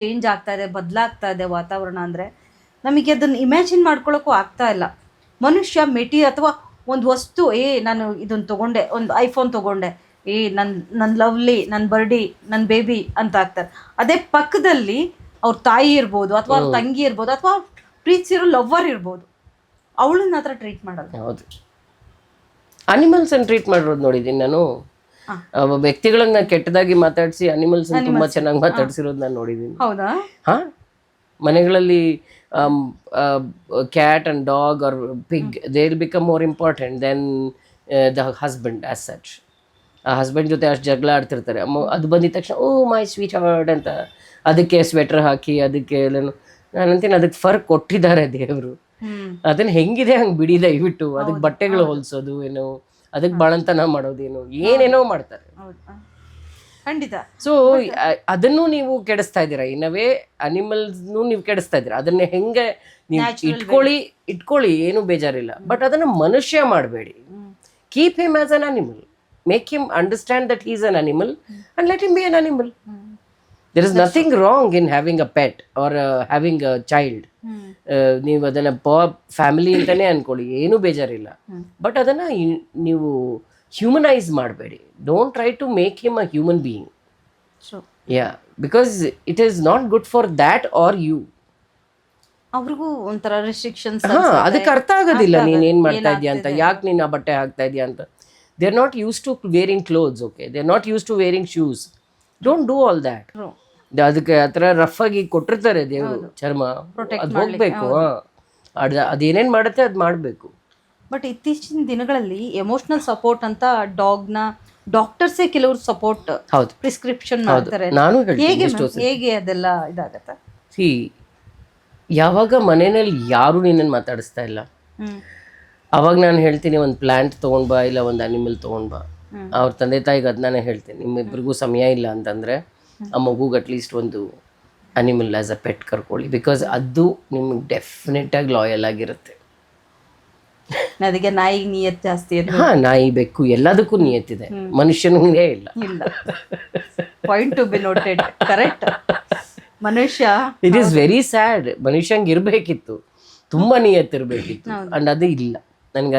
Change ಆಗ್ತಾ ಇದೆ, ಬದಲಾಗ್ತಾ ಇದೆ ವಾತಾವರಣ ಅಂದರೆ ನಮಗೆ ಅದನ್ನು ಇಮ್ಯಾಜಿನ್ ಮಾಡ್ಕೊಳ್ಳೋಕ್ಕೂ ಆಗ್ತಾ ಇಲ್ಲ. ಮನುಷ್ಯ ಅಥವಾ ಒಂದು ವಸ್ತು, ನಾನು ಇದನ್ನು ತೊಗೊಂಡೆ, ಒಂದು ಐಫೋನ್ ತೊಗೊಂಡೆ, ನನ್ನ ಲವ್ಲಿ, ನನ್ನ ಬರ್ಡಿ, ನನ್ನ ಬೇಬಿ ಅಂತ ಆಗ್ತಾರೆ. ಅದೇ ಪಕ್ಕದಲ್ಲಿ ಅವ್ರ ತಾಯಿ ಇರ್ಬೋದು, ಅಥವಾ ಅವ್ರ ತಂಗಿ ಇರ್ಬೋದು, ಅಥವಾ ಪ್ರೀತಿಸಿರೋ ಲವ್ವರ್ ಇರ್ಬೋದು, ಅವಳನ್ನ ಹತ್ರ ಟ್ರೀಟ್ ಮಾಡೋದು. ಹೌದು, ಅನಿಮಲ್ಸ್ ಅನ್ನು ಟ್ರೀಟ್ ಮಾಡಿರೋದು ನೋಡಿದ್ದೀನಿ ನಾನು. ವ್ಯಕ್ತಿಗಳನ್ನ ಕೆಟ್ಟದಾಗಿ ಮಾತಾಡಿಸಿ ಅನಿಮಲ್ಸ್ ತುಂಬಾ ಚೆನ್ನಾಗಿ ಮಾತಾಡ್ಸಿರೋದು ನಾನು ನೋಡಿದ್ದೀನಿ. ಹೌದಾ? ಹಾ, ಮನೆಗಳಲ್ಲಿ cat and dog or pig, they will become more important then the husband as such. ಆ ಹಸ್ಬೆಂಡ್ ಜೊತೆ ಅಷ್ಟು ಜಗಳ ಆಡ್ತಿರ್ತಾರೆ. ಅದು ಬಂದಿದ ತಕ್ಷಣ ಓ ಮೈ ಸ್ವೀಟ್ ಹಾರ್ಟ್ ಅಂತ ಅದಕ್ಕೆ ಸ್ವೆಟರ್ ಹಾಕಿ ಅದಕ್ಕೆ ಎಲ್ಲನು. ನಾನಂತೀನಿ ಅದಕ್ಕೆ ಫರ್ಕ್ ಕೊಟ್ಟಿದ್ದಾರೆ ದೇವರು. ಅದನ್ನ ಹೆಂಗಿದೆ ಹಂಗೆ ಬಿಡಿ ದಯವಿಟ್ಟು. ಅದಕ್ಕೆ ಬಟ್ಟೆಗಳು ಹೊಲಿಸೋದು ಏನೋ, ಅದಕ್ಕೆ ಬಾಳಂತನ ಮಾಡೋದೇನು, ಏನೇನೋ ಮಾಡ್ತಾರೆ. ಖಂಡಿತ. ಸೊ ಅದನ್ನು ನೀವು ಕೆಡಿಸ್ತಾ ಇದ್ದೀರಾ, ಇನ್ನವೇ ಅನಿಮಲ್ಸ್ನು ನೀವು ಕೆಡಿಸ್ತಾ ಇದ್ದೀರಾ. ಅದನ್ನ ಹೆಂಗೆ ನೀವು ಇಟ್ಕೊಳ್ಳಿ, ಏನು ಬೇಜಾರಿಲ್ಲ. ಬಟ್ ಅದನ್ನ ಮನುಷ್ಯ ಮಾಡಬೇಡಿ. Keep him as an animal. Make him understand that he is an animal and let him be an animal. There is nothing wrong in having a pet or having a child. ನೀವು ಅದನ್ನ family ಅಂತಾನೆ ಅನ್ಕೊಳ್ಳಿ, ಏನು ಬೇಜಾರಿಲ್ಲ. But ಅದನ್ನ ನೀವು humanise ಮಾಡಬೇಡಿ. Don't try to make him a human being. Yeah, because it is not good for that are you. ಅವ್ರಿಗೂ ಒಂಥರ ರೆಸ್ಟ್ರಿಕ್ಷನ್ಸ್. ಅದಕ್ಕೆ ಅರ್ಥ ಆಗೋದಿಲ್ಲ ನೀನ್ ಏನ್ ಮಾಡ್ತಾ ಇದೀಯ ಅಂತ, ಯಾಕೆ ನೀನ್ ಆ ಬಟ್ಟೆ ಹಾಕ್ತಾ ಇದೀಯ ಅಂತ. They are not used to wearing clothes, okay? They are not used to wearing shoes. Don't do all that. ಅದಕ್ಕೆ ಆ ಥರ ರಫ್ ಆಗಿ ಕೊಟ್ಟಿರ್ತಾರೆ ದೇವರು ಚರ್ಮ, ಅದು ಹೋಗ್ಬೇಕು. ಅದೇನೇನು ಮಾಡುತ್ತೆ ಅದು ಮಾಡಬೇಕು. ಬಟ್ ಇತ್ತೀಚಿನ ದಿನಗಳಲ್ಲಿ ಎಮೋಷನಲ್ ಸಪೋರ್ಟ್ ಅಂತ ಡಾಗ್ನ ಡಾಕ್ಟರ್ಸೇ ಕೆಲವರು ಸಪೋರ್ಟ್ ಪ್ರಿಸ್ಕ್ರಿಪ್ಷನ್ ಮಾಡ್ತಾರೆ. ನಾನು ಹೇಗೆ ಅದೆಲ್ಲ ಇದಾಗತ್ತೆ? ಯಾವಾಗ ಮನೆಯಲ್ಲಿ ಯಾರು ನಿನ್ನನ್ನು ಮಾತಾಡಿಸ್ತಾ ಇಲ್ಲ, ಅವಾಗ ನಾನು ಹೇಳ್ತೀನಿ ಒಂದು ಪ್ಲ್ಯಾಂಟ್ ತೊಗೊಂಡ್ಬಾ, ಇಲ್ಲ ಒಂದು ಅನಿಮಲ್ ತೊಗೊಂಡ್ಬಾ. ಅವ್ರ ತಂದೆ ತಾಯಿಗೆ ಅದು ನಾನೇ ಹೇಳ್ತೀನಿ, ನಿಮ್ಮಿಬ್ಬರಿಗೂ ಸಮಯ ಇಲ್ಲ ಅಂತಂದರೆ ಆ ಮಗುಗೆ ಅಟ್ಲೀಸ್ಟ್ ಒಂದು ಅನಿಮಲ್ ಆ್ಯಸ್ ಅ ಪೆಟ್ ಕರ್ಕೊಳ್ಳಿ. ಬಿಕಾಸ್ ಅದು ನಿಮ್ಗೆ ಡೆಫಿನೆಟಾಗಿ ಲಾಯಲ್ ಆಗಿರುತ್ತೆ. ಅದಕ್ಕೆ ನಾಯಿಗೆ ನಿಯತ್ ಜಾಸ್ತಿ. ಹಾಂ, ನಾಯಿ ಬೆಕ್ಕು ಎಲ್ಲದಕ್ಕೂ ನಿಯತ್ತಿದೆ, ಮನುಷ್ಯನಿಗೆ ಇಲ್ಲ. Point to be noted. Correct. ಮನುಷ್ಯ, ಇಟ್ ಈಸ್ ವೆರಿ ಸ್ಯಾಡ್. ಮನುಷ್ಯಂಗೆ ಇರಬೇಕಿತ್ತು, ತುಂಬ ನಿಯತ್ತಿರಬೇಕಿತ್ತು. ಆ್ಯಂಡ್ ಅದು ಇಲ್ಲ. ನನಗೆ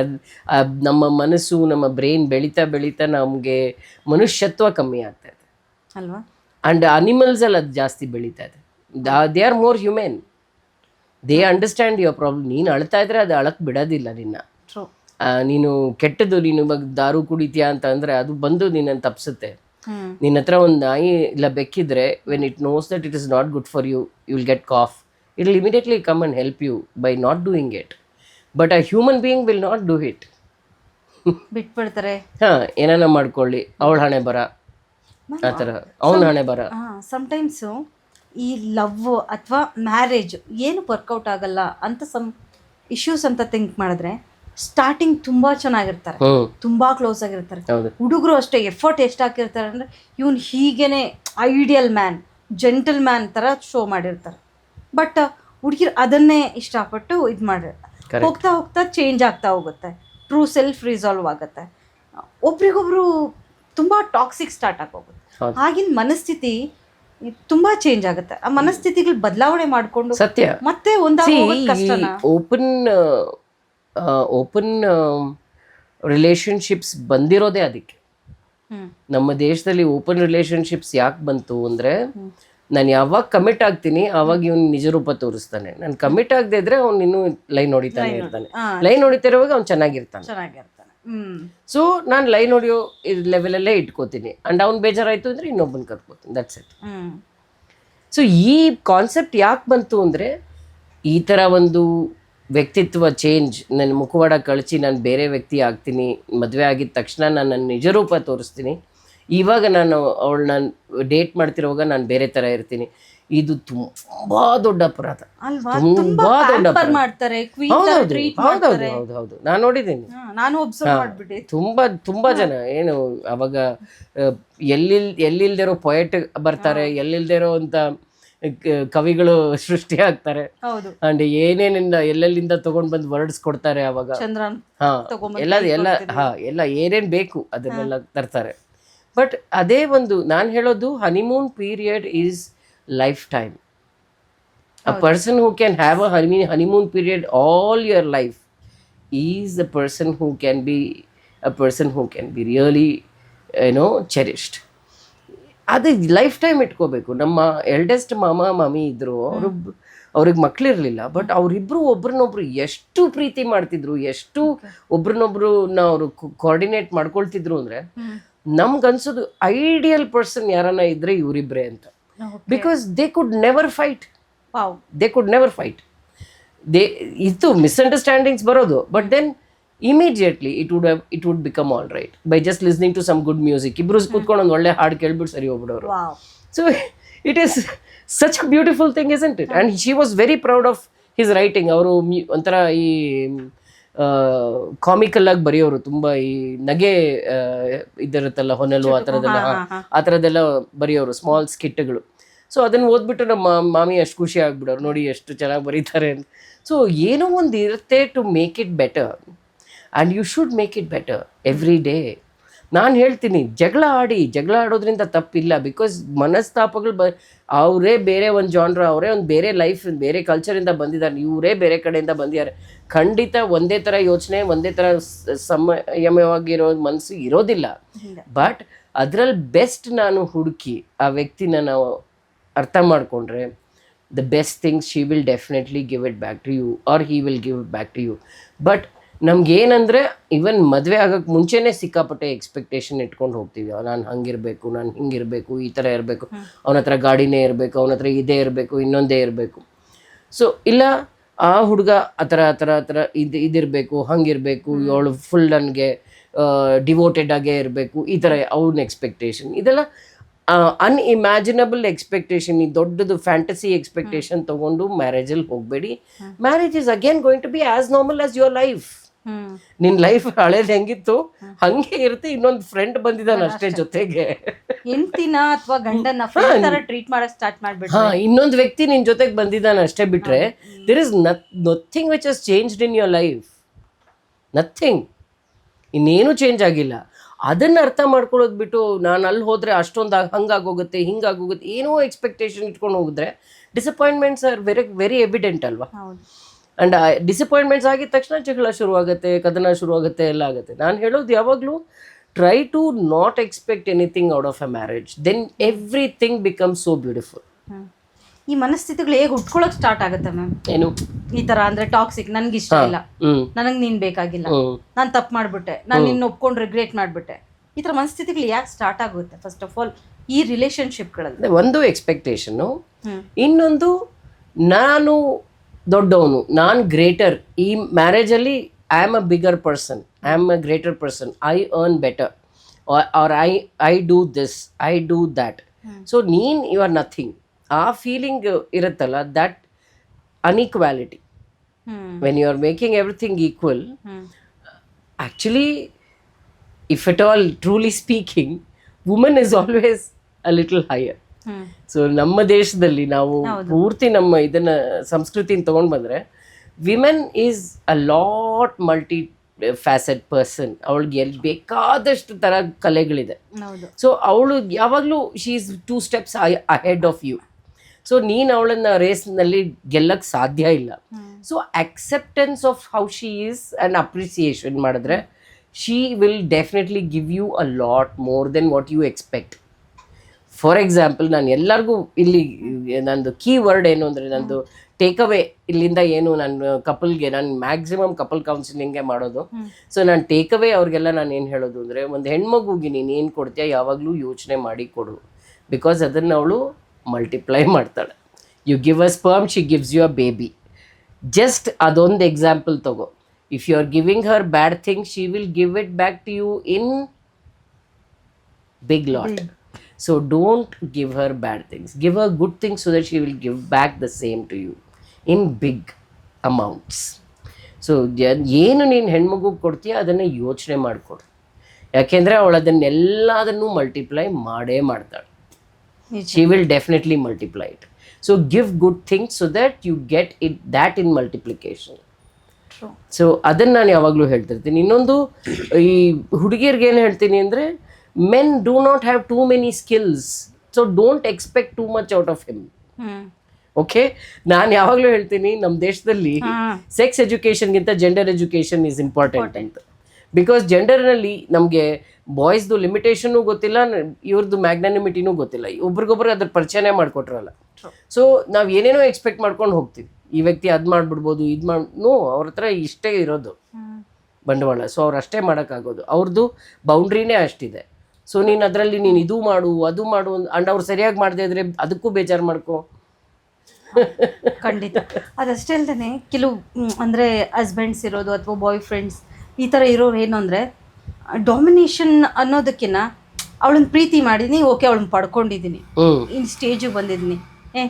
ನಮ್ಮ ಮನಸ್ಸು, ನಮ್ಮ ಬ್ರೈನ್ ಬೆಳೀತಾ ಬೆಳೀತಾ ನಮಗೆ ಮನುಷ್ಯತ್ವ ಕಮ್ಮಿ ಆಗ್ತಾ ಇದೆ ಅಲ್ವಾ. ಆ್ಯಂಡ್ ಅನಿಮಲ್ಸಲ್ಲಿ ಅದು ಜಾಸ್ತಿ ಬೆಳೀತಾ ಇದೆ. They are more human. They understand your problem. ನೀನು ಅಳ್ತಾ ಇದ್ರೆ ಅದು ಅಳಕ್ಕೆ ಬಿಡೋದಿಲ್ಲ ನಿನ್ನ. ನೀನು ಕೆಟ್ಟದ್ದು, ನೀನು ಇವಾಗ ದಾರು ಕುಡಿತೀಯಾ ಅಂತ ಅಂದರೆ ಅದು ಬಂದು ನಿನ್ನನ್ನು ತಪ್ಪಿಸುತ್ತೆ. ನಿನ್ನ ಹತ್ರ ಒಂದು ನಾಯಿ ಇಲ್ಲ ಬೆಕ್ಕಿದ್ರೆ, when it knows that it is not good for you, you will get cough. It will immediately come and help you by not doing it. But a human being will not do it. ಬಿಟ್ಬಿಡ್ತಾರೆ. ಏನಾನ ಮಾಡ್ಕೊಳ್ಳಿ, ಅವಳ ಹಣೆ ಬರ, ಆ ಥರ ಅವನ ಹಣೆ ಬರ. ಸಮ್ಟೈಮ್ಸು ಈ ಲವ್ ಅಥವಾ ಮ್ಯಾರೇಜ್ ಏನು ವರ್ಕೌಟ್ ಆಗಲ್ಲ ಅಂತ ಸಮ್ ಇಶ್ಯೂಸ್ ಅಂತ ಥಿಂಕ್ ಮಾಡಿದ್ರೆ, ಸ್ಟಾರ್ಟಿಂಗ್ ತುಂಬ ಚೆನ್ನಾಗಿರ್ತಾರೆ, ತುಂಬ ಕ್ಲೋಸ್ ಆಗಿರ್ತಾರೆ. ಹುಡುಗರು ಅಷ್ಟೇ ಎಫರ್ಟ್ ಎಷ್ಟು ಹಾಕಿರ್ತಾರೆ ಅಂದರೆ, ಇವನು ಹೀಗೇನೆ ಐಡಿಯಲ್ ಮ್ಯಾನ್, ಜೆಂಟಲ್ ಮ್ಯಾನ್ ಥರ ಶೋ ಮಾಡಿರ್ತಾರೆ. ಬಟ್ ಹುಡುಗಿರು ಅದನ್ನೇ ಇಷ್ಟಪಟ್ಟು ಇದು ಮಾಡಿರ್ತಾರೆ. ಹೋಗ್ತಾ ಹೋಗ್ತಾ ಚೇಂಜ್ ಆಗ್ತಾ ಹೋಗುತ್ತೆ, ಟ್ರೂ ಸೆಲ್ಫ್ ರಿಸಾಲ್ವ್ ಆಗುತ್ತೆ, ಒಬ್ರಿಗೊಬ್ರು ತುಂಬ ಟಾಕ್ಸಿಕ್ ಸ್ಟಾರ್ಟ್ ಆಗೋಗುತ್ತೆ. ಆಗಿನ ಮನಸ್ಥಿತಿ ತುಂಬ ಚೇಂಜ್ ಆಗುತ್ತೆ. ಆ ಮನಸ್ಥಿತಿಗಳು ಬದಲಾವಣೆ ಮಾಡಿಕೊಂಡು ಸತ್ಯ ಮತ್ತೆ ಒಂದಾಗೋದು. ಓಪನ್ ರಿಲೇಶನ್ಶಿಪ್ಸ್ ಬಂದಿರೋದೇ ಅದಕ್ಕೆ. ನಮ್ಮ ದೇಶದಲ್ಲಿ ಓಪನ್ ರಿಲೇಶನ್ಶಿಪ್ಸ್ ಯಾಕೆ ಬಂತು ಅಂದರೆ, ನಾನು ಯಾವಾಗ ಕಮಿಟ್ ಆಗ್ತೀನಿ ಆವಾಗ ಇವನು ನಿಜ ರೂಪ ತೋರಿಸ್ತಾನೆ. ನಾನು ಕಮಿಟ್ ಆಗದೆ ಇದ್ರೆ ಅವ್ನು ಇನ್ನೂ ಲೈನ್ ಹೊಡಿತಾನೆ ಇರ್ತಾನೆ. ಲೈನ್ ಹೊಡಿತಿರುವಾಗ ಅವ್ನು ಚೆನ್ನಾಗಿರ್ತಾನೆ. ಸೊ ನಾನು ಲೈನ್ ಹೊಡಿಯೋ ಲೆವೆಲಲ್ಲೇ ಇಟ್ಕೋತೀನಿ. ಆ್ಯಂಡ್ ಅವ್ನು ಬೇಜಾರಾಯಿತು ಅಂದರೆ ಇನ್ನೊಬ್ಬನ ಕರ್ಕೋತೀನಿ. That's it. ಸೊ ಈ ಕಾನ್ಸೆಪ್ಟ್ ಯಾಕೆ ಬಂತು ಅಂದರೆ, ಈ ಥರ ಒಂದು ವ್ಯಕ್ತಿತ್ವ ಚೇಂಜ್, ನನ್ನ ಮುಖವಾಡ ಕಳಚಿ ನಾನು ಬೇರೆ ವ್ಯಕ್ತಿ ಆಗ್ತೀನಿ. ಮದುವೆ ಆಗಿದ ತಕ್ಷಣ ನಾನು ನನ್ನ ನಿಜ ರೂಪ ತೋರಿಸ್ತೀನಿ. ಇವಾಗ ನಾನು ನಾನು ಡೇಟ್ ಮಾಡ್ತಿರೋವಾಗ ನಾನು ಬೇರೆ ಥರ ಇರ್ತೀನಿ. ಇದು ತುಂಬ ದೊಡ್ಡ ಅಪರಾಧ, ತುಂಬ ದೊಡ್ಡ ಅಪರಾಧ. ಹೌದು, ನಾನು ನೋಡಿದ್ದೀನಿ. ತುಂಬ ಜನ ಏನು ಅವಾಗ ಎಲ್ಲಿಲ್ದಿರೋ ಪೊಯೆಟ್ ಬರ್ತಾರೆ, ಎಲ್ಲಿಲ್ದಿರೋ ಅಂತ ಕವಿಗಳು ಸೃಷ್ಟಿ ಆಗ್ತಾರೆ. ಅಂಡ್ ಏನೇನಿಂದ ಎಲ್ಲೆಲ್ಲಿಂದ ತಗೊಂಡ್ ಬಂದು ವರ್ಡ್ಸ್ ಕೊಡ್ತಾರೆ. ಅವಾಗ ಎಲ್ಲ ಏನೇನ್ ಬೇಕು ಅದನ್ನೆಲ್ಲ ತರ್ತಾರೆ. ಬಟ್ ಅದೇ ಒಂದು ನಾನು ಹೇಳೋದು, honeymoon period is life time. A person who can have a honeymoon period all your life is a person who can be really, cherished. ಅದು ಲೈಫ್ ಟೈಮ್ ಇಟ್ಕೋಬೇಕು. ನಮ್ಮ ಎಲ್ಡೆಸ್ಟ್ ಮಾಮ ಮಾಮಿ ಇದ್ರು, ಅವ್ರಿಗೆ ಮಕ್ಳಿರ್ಲಿಲ್ಲ, ಬಟ್ ಅವರಿಬ್ರು ಒಬ್ರನ್ನೊಬ್ರು ಎಷ್ಟು ಪ್ರೀತಿ ಮಾಡ್ತಿದ್ರು, ಎಷ್ಟು ಒಬ್ರನ್ನೊಬ್ರು ಅವರು ಕೋಆರ್ಡಿನೇಟ್ ಮಾಡ್ಕೊಳ್ತಿದ್ರು ಅಂದ್ರೆ ನಮ್ಗನ್ಸೋದು ಐಡಿಯಲ್ ಪರ್ಸನ್ ಯಾರನ್ನ ಇದ್ರೆ ಇವರಿಬ್ರೆ ಅಂತ. Because they could never fight. ಇತ್ತು ಮಿಸ್ಅಂಡರ್ಸ್ಟ್ಯಾಂಡಿಂಗ್ಸ್ ಬರೋದು, but then immediately it would become all right by just listening to some good music. ಇಬ್ರು ಕೂತ್ಕೊಂಡು ಒಂದು ಒಳ್ಳೆ ಹಾಡು ಕೇಳ್ಬಿಟ್ಟು ಸರಿ ಹೋಗ್ಬಿಡೋರು. So it is such a beautiful thing, isn't it? And she was very proud of his writing. ಅವರು ಒಂಥರ ಈ ಕಾಮಿಕಲ್ ಆಗಿ ಬರೆಯೋರು, ತುಂಬ ಈ ನಗೆ ಇದಿರುತ್ತಲ್ಲ, ಹೊನಲು ಆ ಥರದ್ದೆಲ್ಲ ಬರೆಯೋರು, ಸ್ಮಾಲ್ ಸ್ಕಿಟ್ಗಳು. ಸೊ ಅದನ್ನು ಓದ್ಬಿಟ್ಟು ನಮ್ಮ ಮಾಮಿ ಅಷ್ಟು ಖುಷಿ ಆಗ್ಬಿಡೋರು, ನೋಡಿ ಎಷ್ಟು ಚೆನ್ನಾಗಿ ಬರೀತಾರೆ ಅಂತ. ಸೊ ಏನೋ ಒಂದು ಇರುತ್ತೆ to make it better, and you should make it better every day. ನಾನು ಹೇಳ್ತೀನಿ, ಜಗಳ ಆಡೋದ್ರಿಂದ ತಪ್ಪಿಲ್ಲ. ಬಿಕಾಸ್ ಮನಸ್ತಾಪಗಳು ಅವರೇ ಬೇರೆ ಒಂದು ಜಾನ್ರ, ಅವರೇ ಒಂದು ಬೇರೆ ಲೈಫ್, ಬೇರೆ ಕಲ್ಚರಿಂದ ಬಂದಿದ್ದಾರೆ, ಇವರೇ ಬೇರೆ ಕಡೆಯಿಂದ ಬಂದಿದ್ದಾರೆ. ಖಂಡಿತ ಒಂದೇ ಥರ ಯೋಚನೆ, ಒಂದೇ ಥರ ಸಂಯಮವಾಗಿರೋ ಮನಸ್ಸು ಇರೋದಿಲ್ಲ. ಬಟ್ ಅದರಲ್ಲಿ ಬೆಸ್ಟ್ ನಾನು ಹುಡುಕಿ ಆ ವ್ಯಕ್ತಿನ ನಾವು ಅರ್ಥ ಮಾಡಿಕೊಂಡ್ರೆ, the best things she will definitely give it back to you, or he will give it back to you. But ನಮ್ಗೇನಂದರೆ, ಇವನ್ ಮದುವೆ ಆಗೋಕ್ಕೆ ಮುಂಚೆನೇ ಸಿಕ್ಕಾಪಟ್ಟೆ ಎಕ್ಸ್ಪೆಕ್ಟೇಷನ್ ಇಟ್ಕೊಂಡು ಹೋಗ್ತೀವಿ. ನಾನು ಹಂಗಿರಬೇಕು, ನಾನು ಹಿಂಗಿರಬೇಕು, ಈ ಥರ ಇರಬೇಕು, ಅವನ ಹತ್ರ ಗಾಡಿನೇ ಇರಬೇಕು, ಅವನ ಹತ್ರ ಇದೇ ಇರಬೇಕು, ಇನ್ನೊಂದೇ ಇರಬೇಕು. ಸೊ ಇಲ್ಲ, ಆ ಹುಡುಗ ಆ ಥರ ಇದಿರಬೇಕು, ಹಂಗಿರಬೇಕು, ಅವಳು ಫುಲ್ ನನಗೆ ಡಿವೋಟೆಡ್ ಆಗೇ ಇರಬೇಕು, ಈ ಥರ ಅವ್ನ ಎಕ್ಸ್ಪೆಕ್ಟೇಷನ್. ಇದೆಲ್ಲ ಅನ್ಇಮ್ಯಾಜಿನಬಲ್ ಎಕ್ಸ್ಪೆಕ್ಟೇಷನ್. ಈ ದೊಡ್ಡದು ಫ್ಯಾಂಟಸಿ ಎಕ್ಸ್ಪೆಕ್ಟೇಷನ್ ತೊಗೊಂಡು ಮ್ಯಾರೇಜಲ್ಲಿ ಹೋಗಬೇಡಿ. Marriage is again going to be as normal as your life. ನಿನ್ ಲೈಫ್ ಹಳೇದು ಹೆಂಗಿತ್ತು ಹಂಗೆ ಇರುತ್ತೆ. ಇನ್ನೊಂದು ಫ್ರೆಂಡ್ ಬಂದಿದ್ದಾನೆ ಅಷ್ಟೇ ಜೊತೆಗೆ, ಹೆಂಡತಿನ ಅಥವಾ ಗಂಡನ ಫ್ರೆಂಡ್ ತರ ಟ್ರೀಟ್ ಮಾಡಕ್ ಸ್ಟಾರ್ಟ್ ಮಾಡ್ಬಿಟ್ಟು, ಇನ್ನೊಂದು ವ್ಯಕ್ತಿ ನಿನ್ ಜೊತೆಗೆ ಬಂದಿದ್ದಾನೆ ಅಷ್ಟೇ. ಬಿಟ್ರೆ there is nothing which has changed in your life. Nothing, ಇನ್ನೇನು ಚೇಂಜ್ ಆಗಿಲ್ಲ. ಅದನ್ನ ಅರ್ಥ ಮಾಡ್ಕೊಳ್ಳೋದು ಬಿಟ್ಟು, ನಾನು ಅಲ್ಲಿ ಹೋದ್ರೆ ಅಷ್ಟೊಂದು ಹಂಗಾಗೋಗುತ್ತೆ, ಹಿಂಗಾಗೋಗುತ್ತೆ, ಏನೋ ಎಕ್ಸ್ಪೆಕ್ಟೇಷನ್ ಇಟ್ಕೊಂಡು ಹೋಗಿದ್ರೆ ಡಿಸಪಾಯಿಂಟ್ಮೆಂಟ್ಸ್ ಆರ್ ವೆರಿ ಎವಿಡೆಂಟ್ ಅಲ್ವಾ. ಆ್ಯಂಡ್ ಡಿಸಪಾಯಿಂಟ್ಮೆಂಟ್ಸ್ ಆಗಿದ ತಕ್ಷಣ ಜಗಳ ಶುರುವಾಗುತ್ತೆ, ಕದನ ಶುರುವಾಗುತ್ತೆ, ಎಲ್ಲ ಆಗುತ್ತೆ. ನಾನು ಹೇಳೋದು ಯಾವಾಗಲೂ, try to not expect anything out of a marriage, then everything becomes so beautiful. ಈ ಮನಸ್ಥಿತಿಗಳು ಹೇಗೆ ಉಟ್ಕೊಳ್ಳೋಕೆ ಸ್ಟಾರ್ಟ್ ಆಗುತ್ತೆ ಮ್ಯಾಮ್? ಏನು ಈ ತರ ಅಂದ್ರೆ ಟಾಕ್ಸಿಕ್, ನನ್ಗೆ ಇಷ್ಟ ಇಲ್ಲ, ನನಗೆ ನೀನ್ ಬೇಕಾಗಿಲ್ಲ, ನಾನು ತಪ್ಪು ಮಾಡ್ಬಿಟ್ಟೆ, ನಾನು ನಿನ್ನ ಒಪ್ಕೊಂಡು ರಿಗ್ರೆಟ್ ಮಾಡ್ಬಿಟ್ಟೆ, ಈ ತರ ಮನಸ್ಥಿತಿಗಳು ಯಾಕೆ ಸ್ಟಾರ್ಟ್ ಆಗುತ್ತೆ ಫಸ್ಟ್ ಆಫ್ ಆಲ್ ಈ ರಿಲೇಶನ್ಶಿಪ್ಗಳಲ್ಲಿ? ಒಂದು ಎಕ್ಸ್ಪೆಕ್ಟೇಷನ್ನು, ಇನ್ನೊಂದು ನಾನು ದೊಡ್ಡವನು, ನಾನು ಗ್ರೇಟರ್. ಈ ಮ್ಯಾರೇಜಲ್ಲಿ I am a bigger person, I am a greater person, I earn better, or I do this, I do that. So ನೀನು ಯು ಆರ್ ನಥಿಂಗ್. ಆ ಫೀಲಿಂಗ್ ಇರುತ್ತಲ್ಲ, that inequality. When you are making everything equal, actually if at all truly speaking, woman is always a little higher. So ನಮ್ಮ ದೇಶದಲ್ಲಿ ನಾವು ಪೂರ್ತಿ ನಮ್ಮ ಇದನ್ನ ಸಂಸ್ಕೃತಿನ ತಗೊಂಡು ಬಂದರೆ, women is a lot multi facet person. ಅವಳಿಗೆ ಎಲ್ಲಿ ಬೇಕಾದಷ್ಟು ಥರ ಕಲೆಗಳಿದೆ. ಸೊ ಅವಳು ಯಾವಾಗಲೂ she is 2 steps ahead of you. So ನೀನು ಅವಳನ್ನ ರೇಸ್ನಲ್ಲಿ ಗೆಲ್ಲಕ್ಕೆ ಸಾಧ್ಯ ಇಲ್ಲ. So acceptance of how she is and appreciation ಮಾಡಿದ್ರೆ, she will definitely give you a lot more than what you expect. For example, ನಾನು ಎಲ್ಲರಿಗೂ ಇಲ್ಲಿ ನಂದು ಕೀ ವರ್ಡ್ ಏನು ಅಂದರೆ, ನಂದು ಟೇಕ್ ಅವೇ ಇಲ್ಲಿಂದ ಏನು, ನನ್ನ ಕಪಲ್ಗೆ ನಾನು ಮ್ಯಾಕ್ಸಿಮಮ್ ಕಪಲ್ ಕೌನ್ಸಿಲಿಂಗೇ ಮಾಡೋದು. ಸೊ ನಾನು ಟೇಕ್ ಅವೇ ಅವ್ರಿಗೆಲ್ಲ ನಾನು ಏನು ಹೇಳೋದು ಅಂದರೆ, ಒಂದು ಹೆಣ್ಮಗುಗೆ ನೀನು ಏನು ಕೊಡ್ತೀಯ ಯಾವಾಗಲೂ ಯೋಚನೆ ಮಾಡಿ ಕೊಡು. ಬಿಕಾಸ್ ಅದನ್ನು ಅವಳು ಮಲ್ಟಿಪ್ಲೈ ಮಾಡ್ತಾಳೆ. You give a sperm, she gives you a baby. Just ಅದೊಂದು ಎಕ್ಸಾಂಪಲ್ ತಗೋ. If you are giving her bad things, she will give it back to you in big lot. So don't give her bad things. Give her good things so that she will give back the same to you in big amounts. So ಏನು ನೀನು ಹೆಣ್ಮಗು ಕೊಡ್ತೀಯ ಅದನ್ನು ಯೋಚನೆ ಮಾಡಿಕೊಡು. ಯಾಕೆಂದರೆ ಅವಳು ಅದನ್ನೆಲ್ಲದನ್ನು multiply ಮಾಡೇ ಮಾಡ್ತಾಳೆ. She will definitely multiply it. So give good things so that you get it that in multiplication. So ಅದನ್ನು ನಾನು ಯಾವಾಗಲೂ ಹೇಳ್ತಿರ್ತೀನಿ. ಇನ್ನೊಂದು, ಈ ಹುಡುಗಿಯರಿಗೆ ಏನು ಹೇಳ್ತೀನಿ ಅಂದರೆ, men do not have too many skills, so don't expect too much out of him. Okay, ನಾನು ಯಾವಾಗಲೂ ಹೇಳ್ತೀನಿ ನಮ್ಮ ದೇಶದಲ್ಲಿ ಸೆಕ್ಸ್ ಎಜುಕೇಷನ್ಗಿಂತ ಜೆಂಡರ್ ಎಜುಕೇಷನ್ ಈಸ್ ಇಂಪಾರ್ಟೆಂಟ್ ಅಂತ. ಬಿಕಾಸ್ ಜೆಂಡರ್ನಲ್ಲಿ ನಮಗೆ ಬಾಯ್ಸ್ದು ಲಿಮಿಟೇಷನು ಗೊತ್ತಿಲ್ಲ, ಇವ್ರದ್ದು ಮ್ಯಾಗ್ನಾನಿಮಿಟಿನೂ ಗೊತ್ತಿಲ್ಲ, ಒಬ್ರಿಗೊಬ್ರಿಗೆ ಅದ್ರ ಪರಿಚಯನೇ ಮಾಡಿಕೊಟ್ರಲ್ಲ. ಸೊ ನಾವು ಏನೇನೋ ಎಕ್ಸ್ಪೆಕ್ಟ್ ಮಾಡ್ಕೊಂಡು ಹೋಗ್ತೀವಿ, ಈ ವ್ಯಕ್ತಿ ಅದು ಮಾಡಿಬಿಡ್ಬೋದು, ಇದು ನೋ, ಅವ್ರ ಹತ್ರ ಇಷ್ಟೇ ಇರೋದು ಬಂಡವಾಳ. ಸೊ ಅವ್ರು ಅಷ್ಟೇ ಮಾಡೋಕ್ಕಾಗೋದು, ಅವ್ರದ್ದು ಬೌಂಡ್ರಿನೇ ಅಷ್ಟಿದೆ. ಸೊ ನೀನು ಅದರಲ್ಲಿ ನೀನು ಇದು ಮಾಡು ಅದು ಮಾಡು ಅಂಡ್ ಅವ್ರು ಸರಿಯಾಗಿ ಮಾಡದೇ ಇದ್ರೆ ಅದಕ್ಕೂ ಬೇಜಾರು ಮಾಡ್ಕೊ. ಖಂಡಿತ. ಅದಷ್ಟೇ ಅಲ್ದೇ ಕೆಲವು ಅಂದರೆ ಹಸ್ಬೆಂಡ್ಸ್ ಇರೋದು ಅಥವಾ ಬಾಯ್ ಫ್ರೆಂಡ್ಸ್ ಈ ಥರ ಇರೋರು ಏನು ಅಂದರೆ ಡಾಮಿನೇಷನ್ ಅನ್ನೋದಕ್ಕಿಂತ ಅವಳನ್ನ ಪ್ರೀತಿ ಮಾಡಿದ್ದೀನಿ, ಓಕೆ ಅವಳನ್ನ ಪಡ್ಕೊಂಡಿದ್ದೀನಿ, ಇನ್ನು ಸ್ಟೇಜಿಗೆ ಬಂದಿದ್ದೀನಿ,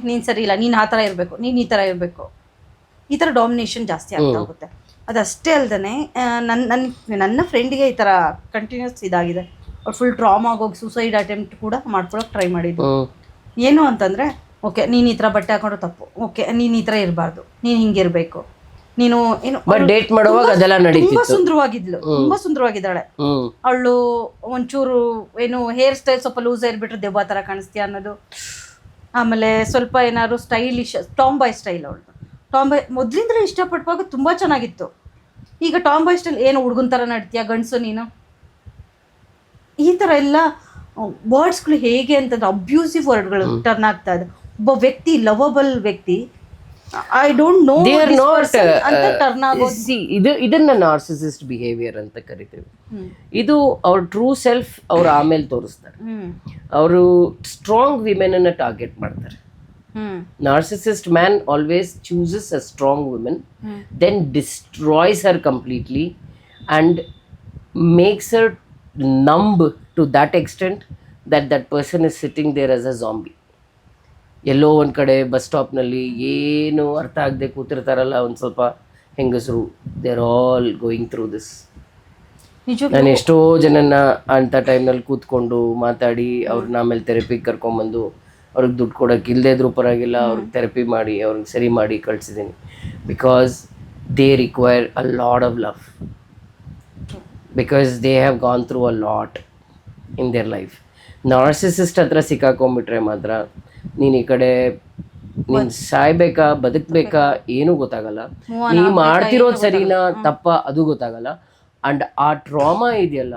ನೀನು ಸರಿ ಇಲ್ಲ, ನೀನು ಆ ಥರ ಇರಬೇಕು, ನೀನು ಈ ಥರ ಇರಬೇಕು, ಈ ಥರ ಡಾಮಿನೇಷನ್ ಜಾಸ್ತಿ ಆಗ್ತಾ ಹೋಗುತ್ತೆ. ಅದಷ್ಟೇ ಅಲ್ದೇ ನನ್ನ ಫ್ರೆಂಡಿಗೆ ಈ ಥರ ಕಂಟಿನ್ಯೂಸ್ ಇದಾಗಿದೆ. ಅವ್ಳು ಫುಲ್ ಟ್ರಾಮಾಗೋಗಿ ಸೂಸೈಡ್ ಅಟೆಂಪ್ಟ್ ಕೂಡ ಮಾಡ್ಕೊಳಕ್ಕೆ ಟ್ರೈ ಮಾಡಿದ್ದು. ಏನು ಅಂತಂದರೆ ಓಕೆ ನೀನು ಈ ಥರ ಬಟ್ಟೆ ಹಾಕೊಂಡ್ರೆ ತಪ್ಪು, ಓಕೆ ನೀನು ಈ ಥರ ಇರಬಾರ್ದು, ನೀನು ಹಿಂಗಿರಬೇಕು, ನೀನು ಏನು ಡೇಟ್ ಮಾಡುವಾಗ ಅದೆಲ್ಲ ನಡೀತಿತ್ತು. ತುಂಬಾ ಸುಂದರವಾಗಿದ್ಲು, ತುಂಬಾ ಸುಂದರವಾಗಿದ್ದಾಳೆ ಅವಳು. ಒಂಚೂರು ಏನು ಹೇರ್ ಸ್ಟೈಲ್ ಸ್ವಲ್ಪ ಲೂಸ್ ಇರ್ಬಿಟ್ರೆ ದೆವ್ವ ಥರ ಕಾಣಿಸ್ತೀಯ ಅನ್ನೋದು. ಆಮೇಲೆ ಸ್ವಲ್ಪ ಏನಾದ್ರು ಸ್ಟೈಲಿಶ್ ಟಾಂಬಾಯ್ ಸ್ಟೈಲ್ ಅವಳು. ಟಾಂಬಾಯ್ ಮೊದಲಿಂದಲೇ ಇಷ್ಟಪಡುವಾಗ ತುಂಬ ಚೆನ್ನಾಗಿತ್ತು. ಈಗ ಟಾಂಬಾಯ್ ಸ್ಟೈಲ್ ಏನು ಹುಡುಗನ ಥರ ನಡ್ತೀಯ, ಗಂಡಸು ನೀನು, ಈ ಥರ ಎಲ್ಲ ವರ್ಡ್ಸ್ಗಳು ಹೇಗೆ ಅಂತಂದ್ರೆ ಅಬ್ಯೂಸಿವ್ ವರ್ಡ್ಗಳು ಟರ್ನ್ ಆಗ್ತಾ ಇದೆ. ಒಬ್ಬ ವ್ಯಕ್ತಿ ಲವಬಲ್ ವ್ಯಕ್ತಿ ಐ ಡೋಂಟ್ ನೋ ಅಂತ ಟರ್ನ್ ಆಗೋದು. ಇದನ್ನ ನಾರ್ಸಿಸಿಸ್ಟ್ ಬಿಹೇವಿಯರ್ ಅಂತ ಕರಿತೀವಿ. ಇದು ಅವ್ರ ಟ್ರೂ ಸೆಲ್ಫ್ ಅವ್ರು ಆಮೇಲೆ ತೋರಿಸ್ತಾರೆ. ಅವರು ಸ್ಟ್ರಾಂಗ್ ವಿಮೆನ್ ಅನ್ನ ಟಾರ್ಗೆಟ್ ಮಾಡ್ತಾರೆ. Narcissist man always chooses a strong woman, then destroys her completely and makes her numb to that extent that that person is sitting there as a zombie. ಎಲ್ಲೋ ಒಂದು ಕಡೆ bus ಸ್ಟಾಪ್ನಲ್ಲಿ ಏನು ಅರ್ಥ ಆಗದೆ ಕೂತಿರ್ತಾರಲ್ಲ ಒಂದು ಸ್ವಲ್ಪ ಹೆಂಗಸರು, they are all going through this. ನಾನು ಎಷ್ಟೋ ಜನನ ಅಂಥ ಟೈಮ್ನಲ್ಲಿ ಕೂತ್ಕೊಂಡು ಮಾತಾಡಿ ಅವ್ರನ್ನ ಆಮೇಲೆ ಥೆರಪಿಗೆ ಕರ್ಕೊಂಬಂದು ಅವ್ರಿಗೆ ದುಡ್ಡು ಕೊಡೋಕೆ ಇಲ್ಲದೇ ಇದ್ರೂ ಪರವಾಗಿಲ್ಲ, ಅವ್ರಿಗೆ ಥೆರಪಿ ಮಾಡಿ ಅವ್ರಿಗೆ ಸರಿ ಮಾಡಿ ಕಳಿಸಿದ್ದೀನಿ. Because they require a lot of love, because they have gone through a lot in their life. Narcissist ಹತ್ರ ಸಿಕ್ಕಾಕೊಂಡ್ಬಿಟ್ರೆ ಮಾತ್ರ ನೀನು ಈ ಕಡೆ ನೀನು ಸಾಯ್ಬೇಕಾ ಬದುಕಬೇಕಾ ಏನೂ ಗೊತ್ತಾಗಲ್ಲ, ನೀ ಮಾಡ್ತಿರೋದು ಸರಿನಾ ತಪ್ಪ ಅದು ಗೊತ್ತಾಗಲ್ಲ. ಆ್ಯಂಡ್ ಆ ಟ್ರಾಮಾ ಇದೆಯಲ್ಲ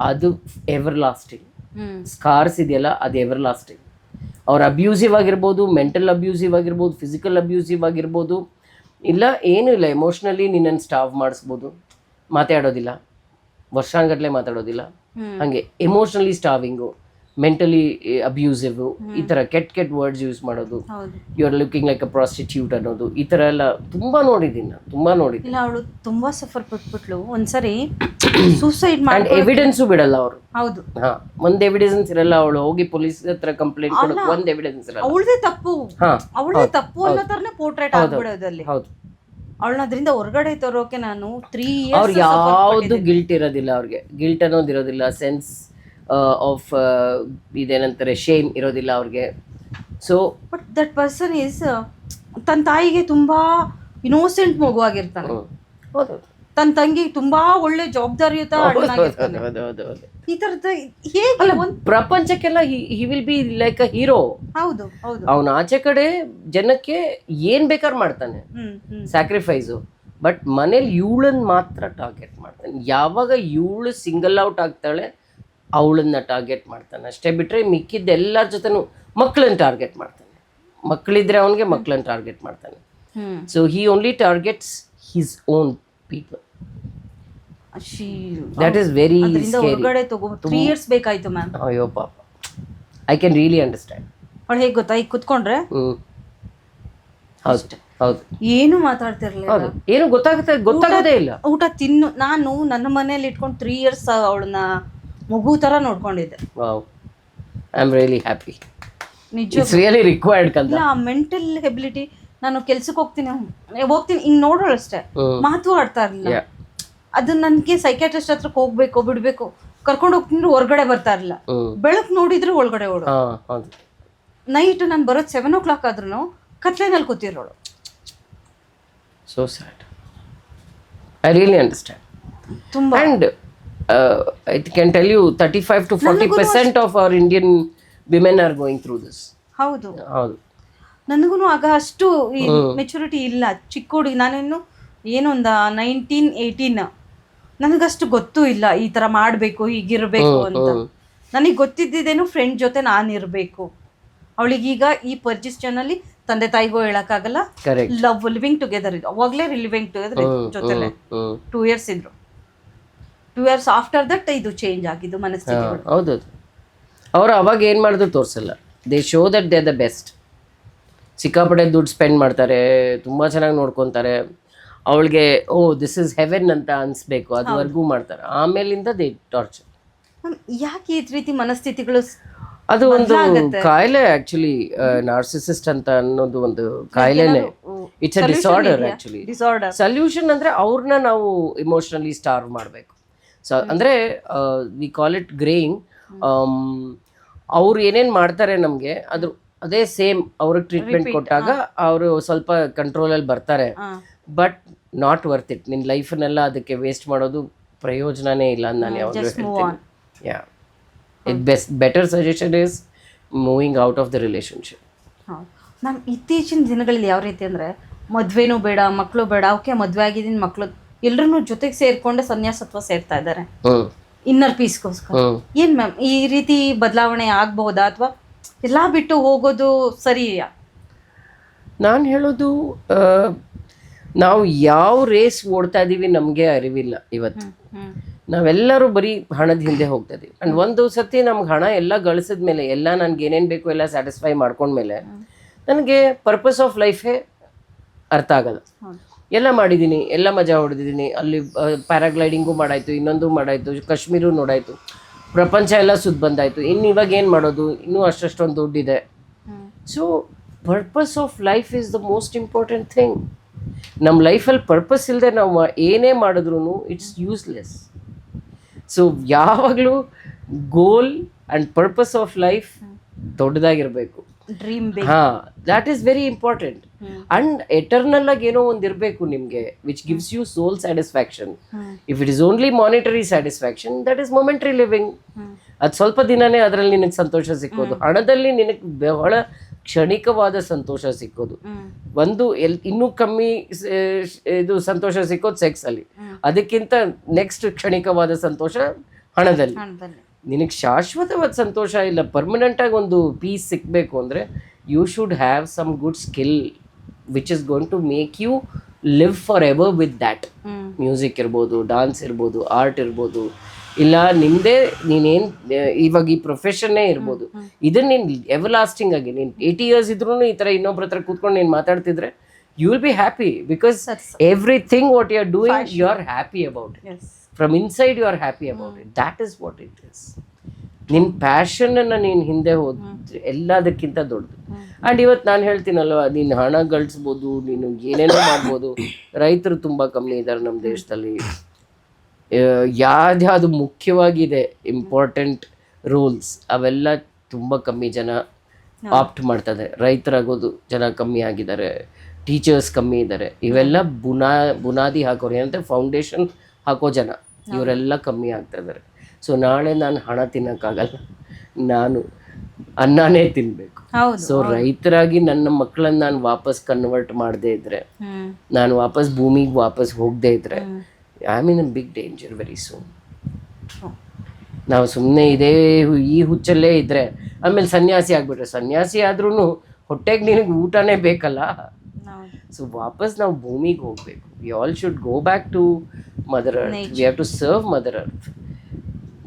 ಅದು ಎವರ್ ಲಾಸ್ಟಿಂಗ್, ಸ್ಕಾರ್ಸ್ ಇದೆಯಲ್ಲ ಅದು ಎವರ್ ಲಾಸ್ಟಿಂಗ್. ಅವ್ರು ಅಬ್ಯೂಸಿವ್ ಆಗಿರ್ಬೋದು, ಮೆಂಟಲ್ ಅಬ್ಯೂಸಿವ್ ಆಗಿರ್ಬೋದು, ಫಿಸಿಕಲ್ ಅಬ್ಯೂಸಿವ್ ಆಗಿರ್ಬೋದು, ಇಲ್ಲ ಏನೂ ಇಲ್ಲ, ಎಮೋಷ್ನಲಿ ನಿನ್ನನ್ನು ಸ್ಟಾವ್ ಮಾಡಿಸ್ಬೋದು, ಮಾತಾಡೋದಿಲ್ಲ, ವರ್ಷಾಂಗಟ್ಲೆ ಮಾತಾಡೋದಿಲ್ಲ, ಹಾಗೆ ಎಮೋಷ್ನಲಿ ಸ್ಟಾವಿಂಗು, ಮೆಂಟಲಿ ಅಬ್ಯೂಸಿವ್, ಈ ಥರ ಕೆಟ್ಟ ವರ್ಡ್ಸ್ ಯೂಸ್ ಮಾಡೋದು, you are looking like a prostitute ಅನ್ನೋದು, ಈ ಥರ ಎಲ್ಲ ತುಂಬ ನೋಡಿದ್ದೀನಿ ನಾನು, ತುಂಬ ನೋಡಿದ್ದೀನಿ. ಇಲ್ಲ ಅವಳು ತುಂಬ ಸಫರ್ ಪಟ್ಬಿಟ್ಲು. ಒಂದ್ಸರಿ ಸೂಸೈಡ್ ಮಾಡಿ ಎವಿಡೆನ್ಸು ಬಿಡಲ್ಲ ಅವರು. ಹೌದು, ಹಾ, ಒಂದ್ ಎವಿಡೆನ್ಸ್ ಇರಲ್ಲ. ಅವಳು ಹೋಗಿ ಪೊಲೀಸ್ ಹತ್ರ ಕಂಪ್ಲೇಂಟ್ ಕೊಡೋಕೆ ಒಂದ್ ಎವಿಡೆನ್ಸ್ ಇರಲ್ಲ. ಅವಳದೇ ತಪ್ಪು, ಅವಳದೇ ತಪ್ಪು ಅನ್ನೋ ತರನೇ ಪೋರ್ಟ್ರೇಟ್ ಆಗ್ಬಿಡೋದಲ್ಲಿ. ಹೌದು, ಅವಳನ್ನ ಅದರಿಂದ ಹೊರಗಡೆ ತರೋಕೆ ನಾನು 3 years ಅವ್ರು ಯಾವುದು ಗಿಲ್ಟ್ ಇರೋದಿಲ್ಲ, ಅವ್ರಿಗೆ ಗಿಲ್ಟ್ ಅನ್ನೋದು ಇರೋದಿಲ್ಲ, ಸೆನ್ಸ್ ಆಫ್ ಇದೇನಂತಾರೆ ಶೇಮ್ ಇರೋದಿಲ್ಲ ಅವ್ರಿಗೆ. So but that person is ತನ್ನ ತಾಯಿಗೆ ತುಂಬಾ ಇನ್ನೋಸೆಂಟ್ ಮಗುವಾಗಿರ್ತಾನೆ, ತನ್ನ ತಂಗಿ ತುಂಬಾ ಒಳ್ಳೆ ಜವಾಬ್ದಾರಿಯುತ ಅಣ್ಣನಾಗಿರ್ತಾನೆ. ಈ ತರದ ಹೇಗೆ ಪ್ರಪಂಚಕ್ಕೆಲ್ಲ he will be like a hero. ಹೌದು ಹೌದು, ಅವನ ಆಚೆ ಕಡೆ ಜನಕ್ಕೆ ಏನ್ ಬೇಕಾದ್ರೆ ಮಾಡ್ತಾನೆ, ಸ್ಯಾಕ್ರಿಫೈಸು. ಬಟ್ ಮನೇಲಿ ಇವಳನ್ನ ಮಾತ್ರ ಟಾರ್ಗೆಟ್ ಮಾಡ್ತಾನೆ. ಯಾವಾಗ ಇವಳು ಸಿಂಗಲ್ ಔಟ್ ಆಗ್ತಾಳೆ ಅವಳನ್ನ ಟಾರ್ಗೆಟ್ ಮಾಡ್ತಾನೆ ಅಷ್ಟೇ, ಬಿಟ್ರೆ ಮಿಕ್ಕಿದ್ದ ಎಲ್ಲರ ಜೊತೆನೂ ಮಕ್ಕಳನ್ನ ಟಾರ್ಗೆಟ್ ಮಾಡ್ತಾನೆ. ಮಕ್ಕಳಿದ್ರೆ ಅವನಿಗೆ ಮಕ್ಕಳನ್ನ ಟಾರ್ಗೆಟ್ ಮಾಡ್ತಾನೆ. So he only targets his own people. That is very ಹೊರಗಡೆ ತಗೋ 3 years ಬೇಕಾಯ್ತು ಮ್ಯಾಮ್. ಅಯ್ಯೋ ಪಾಪ, ಐ ಕ್ಯಾನ್ ರಿಯಲಿ ಅಂಡರ್ಸ್ಟ್ಯಾಂಡ್. ಅವಳು ಹೇಗೆ ಗೊತ್ತಾ, ಈಗ ಕುತ್ಕೊಂಡ್ರೆ ಹೌದು ಹೌದು ಏನು ಮಾತಾಡ್ತಿರ್ಲಿಲ್ಲ, ಏನು ಗೊತ್ತಾಗೋದೇ ಇಲ್ಲ. ಊಟ ತಿನ್ನು, ನಾನು ನನ್ನ ಮನೇಲಿ ಇಟ್ಕೊಂಡು 3 years ಅವಳನ್ನ ಮಗು ತರ ನೋಡ್ಕೊಂಡಿದ್ದೆ. Wow, I am really happy. ನಿಜ, ಇಟ್ಸ್ ರಿಯಲಿ ರಿಕ್ವೈರ್ಡ್ ಕಂದ. ಇಲ್ಲ, ಮೆಂಟಲ್ ಎಬಿಲಿಟಿ. ನಾನು ಕೆಲ್ಸಕ್ಕೆ ಹೋಗ್ತೀನಿ ಹಿಂಗ್ ನೋಡೋಳು ಅಷ್ಟೇ, ಮಾತು ಆಡ್ತಾ ಇರಲಿಲ್ಲ. ಅದು ನನಗೆ ಸೈಕ್ಯಾಟ್ರಿಸ್ಟ್ ಹತ್ರಕ್ಕೆ ಹೋಗ್ಬೇಕು ಬಿಡ್ಬೇಕು ಕರ್ಕೊಂಡು ಹೋಗ್ತೀನಿ, ಹೊರಗಡೆ ಬರ್ತಾ ಇರಲಿಲ್ಲ. ಬೆಳಕು ನೋಡಿದ್ರೆ ಒಳಗಡೆ ಓಡೋ. ನೈಟ್ ನಾನು ಬರೋದು 7 o'clock ಆದ್ರೂ ಕತ್ಲೆನಲ್ಲಿ ಕೂತಿರೋಳು. So sad. I really understand ತುಂಬಾ. And I can tell you 35 to 40% of our Indian women are going through this. ಹೌದು ಹೌದು. ನನಗೂ ಆಗ ಅಷ್ಟು ಮೆಚುರಿಟಿ ಇಲ್ಲ, ಚಿಕ್ಕ ಹುಡುಗಿ ನಾನಿನ್ನು ಏನೊಂದ 19-18, ನನಗಷ್ಟು ಗೊತ್ತೂ ಇಲ್ಲ ಈ ಥರ ಮಾಡಬೇಕು ಹೀಗಿರಬೇಕು ಅಂತ. ನನಗೆ ಗೊತ್ತಿದ್ದೇನು ಫ್ರೆಂಡ್ ಜೊತೆ ನಾನಿರಬೇಕು. ಅವಳಿಗೀಗ ಈ ಪೊಸಿಷನಲ್ಲಿ ತಂದೆ ತಾಯಿಗೂ ಹೇಳಕ್ಕಾಗಲ್ಲ. ಲವ್ ಲಿವಿಂಗ್ ಟುಗೆದರ್ ಇದು ಅವಾಗಲೇ ಲಿವಿಂಗ್ ಟುಗೆದರ್ ಜೊತೆಲೆ 2 years ಇದ್ರು. 2 years ಆಫ್ಟರ್ ದಟ್ ಇದು ಚೇಂಜ್ ಆಗಿದ್ದು ಮನಸ್ಥಿತಿ. ಹೌದೌದು, ಅವರು ಅವಾಗ ಏನು ಮಾಡಿದ್ರು ತೋರಿಸಲ್ಲ. They show that they the best. ಸಿಕ್ಕಾಪಟ್ಟೆ ದುಡ್ಡು ಸ್ಪೆಂಡ್ ಮಾಡ್ತಾರೆ, ತುಂಬ ಚೆನ್ನಾಗಿ ನೋಡ್ಕೊತಾರೆ. ಅವಳಿಗೆ ದಿಸ್ ಇಸ್ ಹೆವೆನ್ ಅಂತ ಅನಿಸ್ಬೇಕು, ಅದುವರೆಗೂ ಮಾಡ್ತಾರೆ. ಆಮೇಲಿಂದ ದೇ ಟಾರ್ಚರ್. ಯಾಕೆ ಈ ರೀತಿ ಮನಸ್ಥಿತಿಗಳು? ಅದು ಒಂದು ಕಾಯಿಲೆ ಆಕ್ಚುಲಿ. ನಾರ್ಸಿಸಿಸ್ಟ್ ಅಂತ ಅನ್ನೋದು ಒಂದು ಕಾಯಿಲೆನೇ. It's a disorder actually. Solution ಅಂದ್ರೆ ಅವ್ರನ್ನ ನಾವು ಇಮೋಷನಲಿ ಸ್ಟಾರ್ವ್ ಮಾಡಬೇಕು. ಸೊ ಅಂದ್ರೆ ವಿ ಕಾಲ್ ಇಟ್ ಗ್ರೇಯಿಂಗ್. ಅವ್ರು ಏನೇನು ಮಾಡ್ತಾರೆ ನಮಗೆ ಅದೇ ಸೇಮ್ ಅವ್ರಿಗೆ ಟ್ರೀಟ್ಮೆಂಟ್ ಕೊಟ್ಟಾಗ ಅವರು ಸ್ವಲ್ಪ ಕಂಟ್ರೋಲಲ್ಲಿ ಬರ್ತಾರೆ. But not worth it. ನಿನ್ನ ಲೈಫನ್ನೆಲ್ಲ ಅದಕ್ಕೆ ವೇಸ್ಟ್ ಮಾಡೋದು ಪ್ರಯೋಜನನೇ ಇಲ್ಲ ಅಂತ ನಾನು ಯಾವಾಗಲೂ ಹೇಳ್ತೀನಿ. Yeah, better suggestion is moving out of the relationship. Ma'am, ಇತ್ತೀಚಿನ ದಿನಗಳಲ್ಲಿ ಯಾವ ರೀತಿ ಅಂದರೆ ಮದುವೆನೂ ಬೇಡ, ಮಕ್ಕಳು ಬೇಡ, ಓಕೆ ಮದುವೆ ಆಗಿದ್ದೀನಿ, ಮಕ್ಕಳು ಎಲ್ಲರೂ ಜೊತೆಗೆ ಸೇರಿಕೊಂಡೆ ಸನ್ಯಾಸತ್ವ ಸೇರ್ತಾ ಇದ್ದಾರೆ ಇನ್ನರ್ ಪೀಸ್ಗೋಸ್ಕರ. ಏನು ಮ್ಯಾಮ್ ಈ ರೀತಿ ಬದಲಾವಣೆ ಆಗ್ಬಹುದಾ ಅಥವಾ ಎಲ್ಲ ಬಿಟ್ಟು ಹೋಗೋದು ಸರಿಯಾ? ನಾನು ಹೇಳೋದು, ನಾವು ಯಾವ ರೇಸ್ ಓಡ್ತಾ ಇದ್ದೀವಿ ನಮಗೆ ಅರಿವಿಲ್ಲ ಇವತ್ತು. ನಾವೆಲ್ಲರೂ ಬರೀ ಹಣದ ಹಿಂದೆ ಹೋಗ್ತಾ ಇದೀವಿ. ಆ್ಯಂಡ್ ಒಂದು ಸತಿ ನಮ್ಗೆ ಹಣ ಎಲ್ಲ ಗಳಿಸಿದ ಮೇಲೆ, ಎಲ್ಲ ನನಗೆ ಏನೇನು ಬೇಕು ಎಲ್ಲ ಸ್ಯಾಟಿಸ್ಫೈ ಮಾಡ್ಕೊಂಡ್ಮೇಲೆ ನನಗೆ ಪರ್ಪಸ್ ಆಫ್ ಲೈಫೇ ಅರ್ಥ ಆಗಲ್ಲ. ಎಲ್ಲ ಮಾಡಿದ್ದೀನಿ, ಎಲ್ಲ ಮಜಾ ಹೊಡೆದಿದ್ದೀನಿ. ಅಲ್ಲಿ ಪ್ಯಾರಾಗ್ಲೈಡಿಂಗು ಮಾಡಾಯಿತು, ಇನ್ನೊಂದು ಮಾಡಾಯಿತು, ಕಾಶ್ಮೀರು ನೋಡಾಯಿತು, ಪ್ರಪಂಚ ಎಲ್ಲ ಸುತ್ತ ಬಂದಾಯಿತು. ಇನ್ನು ಇವಾಗ ಏನು ಮಾಡೋದು? ಇನ್ನೂ ಅಷ್ಟೊಂದು ದುಡ್ಡಿದೆ. So purpose of life is the most important thing. ನಮ್ಮ ಲೈಫಲ್ಲಿ ಪರ್ಪಸ್ ಇಲ್ಲದೆ ನಾವು ಏನೇ ಮಾಡಿದ್ರೂ ಇಟ್ಸ್ ಯೂಸ್ಲೆಸ್. ಸೊ ಯಾವಾಗಲೂ goal and purpose of life ದೊಡ್ಡದಾಗಿರಬೇಕು. Dream, that is very important. And eternal ಆಗಿ ಏನೋ ಒಂದು ಇರಬೇಕು ನಿಮಗೆ, which gives you soul satisfaction. If it is only monetary satisfaction, that is momentary living. ಅದು ಸ್ವಲ್ಪ ದಿನನೇ ಅದರಲ್ಲಿ ನಿನಗೆ ಸಂತೋಷ ಸಿಕ್ಕೋದು. ಹಣದಲ್ಲಿ ನಿನಗೆ ಬಹಳ ಕ್ಷಣಿಕವಾದ ಸಂತೋಷ ಸಿಕ್ಕೋದು. ಒಂದು ಇನ್ನೂ ಕಮ್ಮಿ ಇದು ಸಂತೋಷ ಸಿಕ್ಕೋದು ಸೆಕ್ಸಲ್ಲಿ. ಅದಕ್ಕಿಂತ ನೆಕ್ಸ್ಟ್ ಕ್ಷಣಿಕವಾದ ಸಂತೋಷ ಹಣದಲ್ಲಿ. ನಿನಗೆ ಶಾಶ್ವತವಾದ ಸಂತೋಷ ಇಲ್ಲ, ಪರ್ಮನೆಂಟಾಗಿ ಒಂದು ಪೀಸ್ ಸಿಕ್ಕಬೇಕು ಅಂದರೆ you should have some good skill which is going to make you live forever with that. Music ಇರ್ಬೋದು, ಡಾನ್ಸ್ ಇರ್ಬೋದು, ಆರ್ಟ್ ಇರ್ಬೋದು, ಇಲ್ಲ ನಿಮ್ಮದೇ ನೀನೇನು ಇವಾಗ ಈ ಪ್ರೊಫೆಷನ್ನೇ ಇರ್ಬೋದು. ಇದನ್ನು ನೀನು ಎವರ್ ಲಾಸ್ಟಿಂಗ್ ಆಗಿ ನೀನು 80 years ಇದ್ರೂ ಈ ಥರ ಇನ್ನೊಬ್ರ ಹತ್ರ ಕೂತ್ಕೊಂಡು ನೀನು ಮಾತಾಡ್ತಿದ್ರೆ you will be happy. Because everything what you are doing you are happy about it. From inside you are happy about it. That is what it is. ನಿನ್ನ ಪ್ಯಾಷನನ್ನು ನೀನು ಹಿಂದೆ ಹೋದ್ರೆ ಎಲ್ಲದಕ್ಕಿಂತ ದೊಡ್ಡದು. ಆ್ಯಂಡ್ ಇವತ್ತು ನಾನು ಹೇಳ್ತೀನಲ್ವ, ನೀನು ಹಣ ಗಳಿಸ್ಬೋದು, ನೀನು ಏನೇನೋ ಮಾಡ್ಬೋದು. ರೈತರು ತುಂಬ ಕಮ್ಮಿ ಇದ್ದಾರೆ ನಮ್ಮ ದೇಶದಲ್ಲಿ. ಯಾವ್ದು ಮುಖ್ಯವಾಗಿದೆ ಇಂಪಾರ್ಟೆಂಟ್ ರೂಲ್ಸ್ ಅವೆಲ್ಲ ತುಂಬ ಕಮ್ಮಿ ಜನ ಆಪ್ಟ್ ಮಾಡ್ತಾರೆ. ರೈತರಾಗೋದು ಜನ ಕಮ್ಮಿ ಆಗಿದ್ದಾರೆ, ಟೀಚರ್ಸ್ ಕಮ್ಮಿ ಇದ್ದಾರೆ. ಇವೆಲ್ಲ ಬುನಾದಿ ಹಾಕೋರು, ಏನಂತೆ ಫೌಂಡೇಶನ್ ಹಾಕೋ ಜನ, ಇವರೆಲ್ಲ ಕಮ್ಮಿ ಆಗ್ತಾ ಇದ್ದಾರೆ. ಸೊ ನಾಳೆ ನಾನು ಹಣ ತಿನ್ನೋಕ್ಕಾಗಲ್ಲ, ನಾನು ಅನ್ನನೇ ತಿನ್ನಬೇಕು. ಸೊ ರೈತರಾಗಿ ನನ್ನ ಮಕ್ಕಳನ್ನ ನಾನು ವಾಪಸ್ ಕನ್ವರ್ಟ್ ಮಾಡದೇ ಇದ್ರೆ, ನಾನು ವಾಪಸ್ ಭೂಮಿಗೆ ವಾಪಸ್ ಹೋಗದೇ ಇದ್ರೆ, I am in a big danger very soon. ನಾವು ಸುಮ್ಮನೆ ಈ ಹುಚ್ಚಲ್ಲೇ ಇದ್ದರೆ ಆಮೇಲೆ ಸನ್ಯಾಸಿ ಆಗಿಬಿಟ್ರೆ, ಸನ್ಯಾಸಿ ಆದ್ರೂ ಹೊಟ್ಟೆಗೆ ನಿನಗೆ ಊಟನೇ ಬೇಕಲ್ಲ. ಸೊ ವಾಪಸ್ ನಾವು ಭೂಮಿಗೆ ಹೋಗಬೇಕು. We all should go back to mother earth. We have to serve mother earth.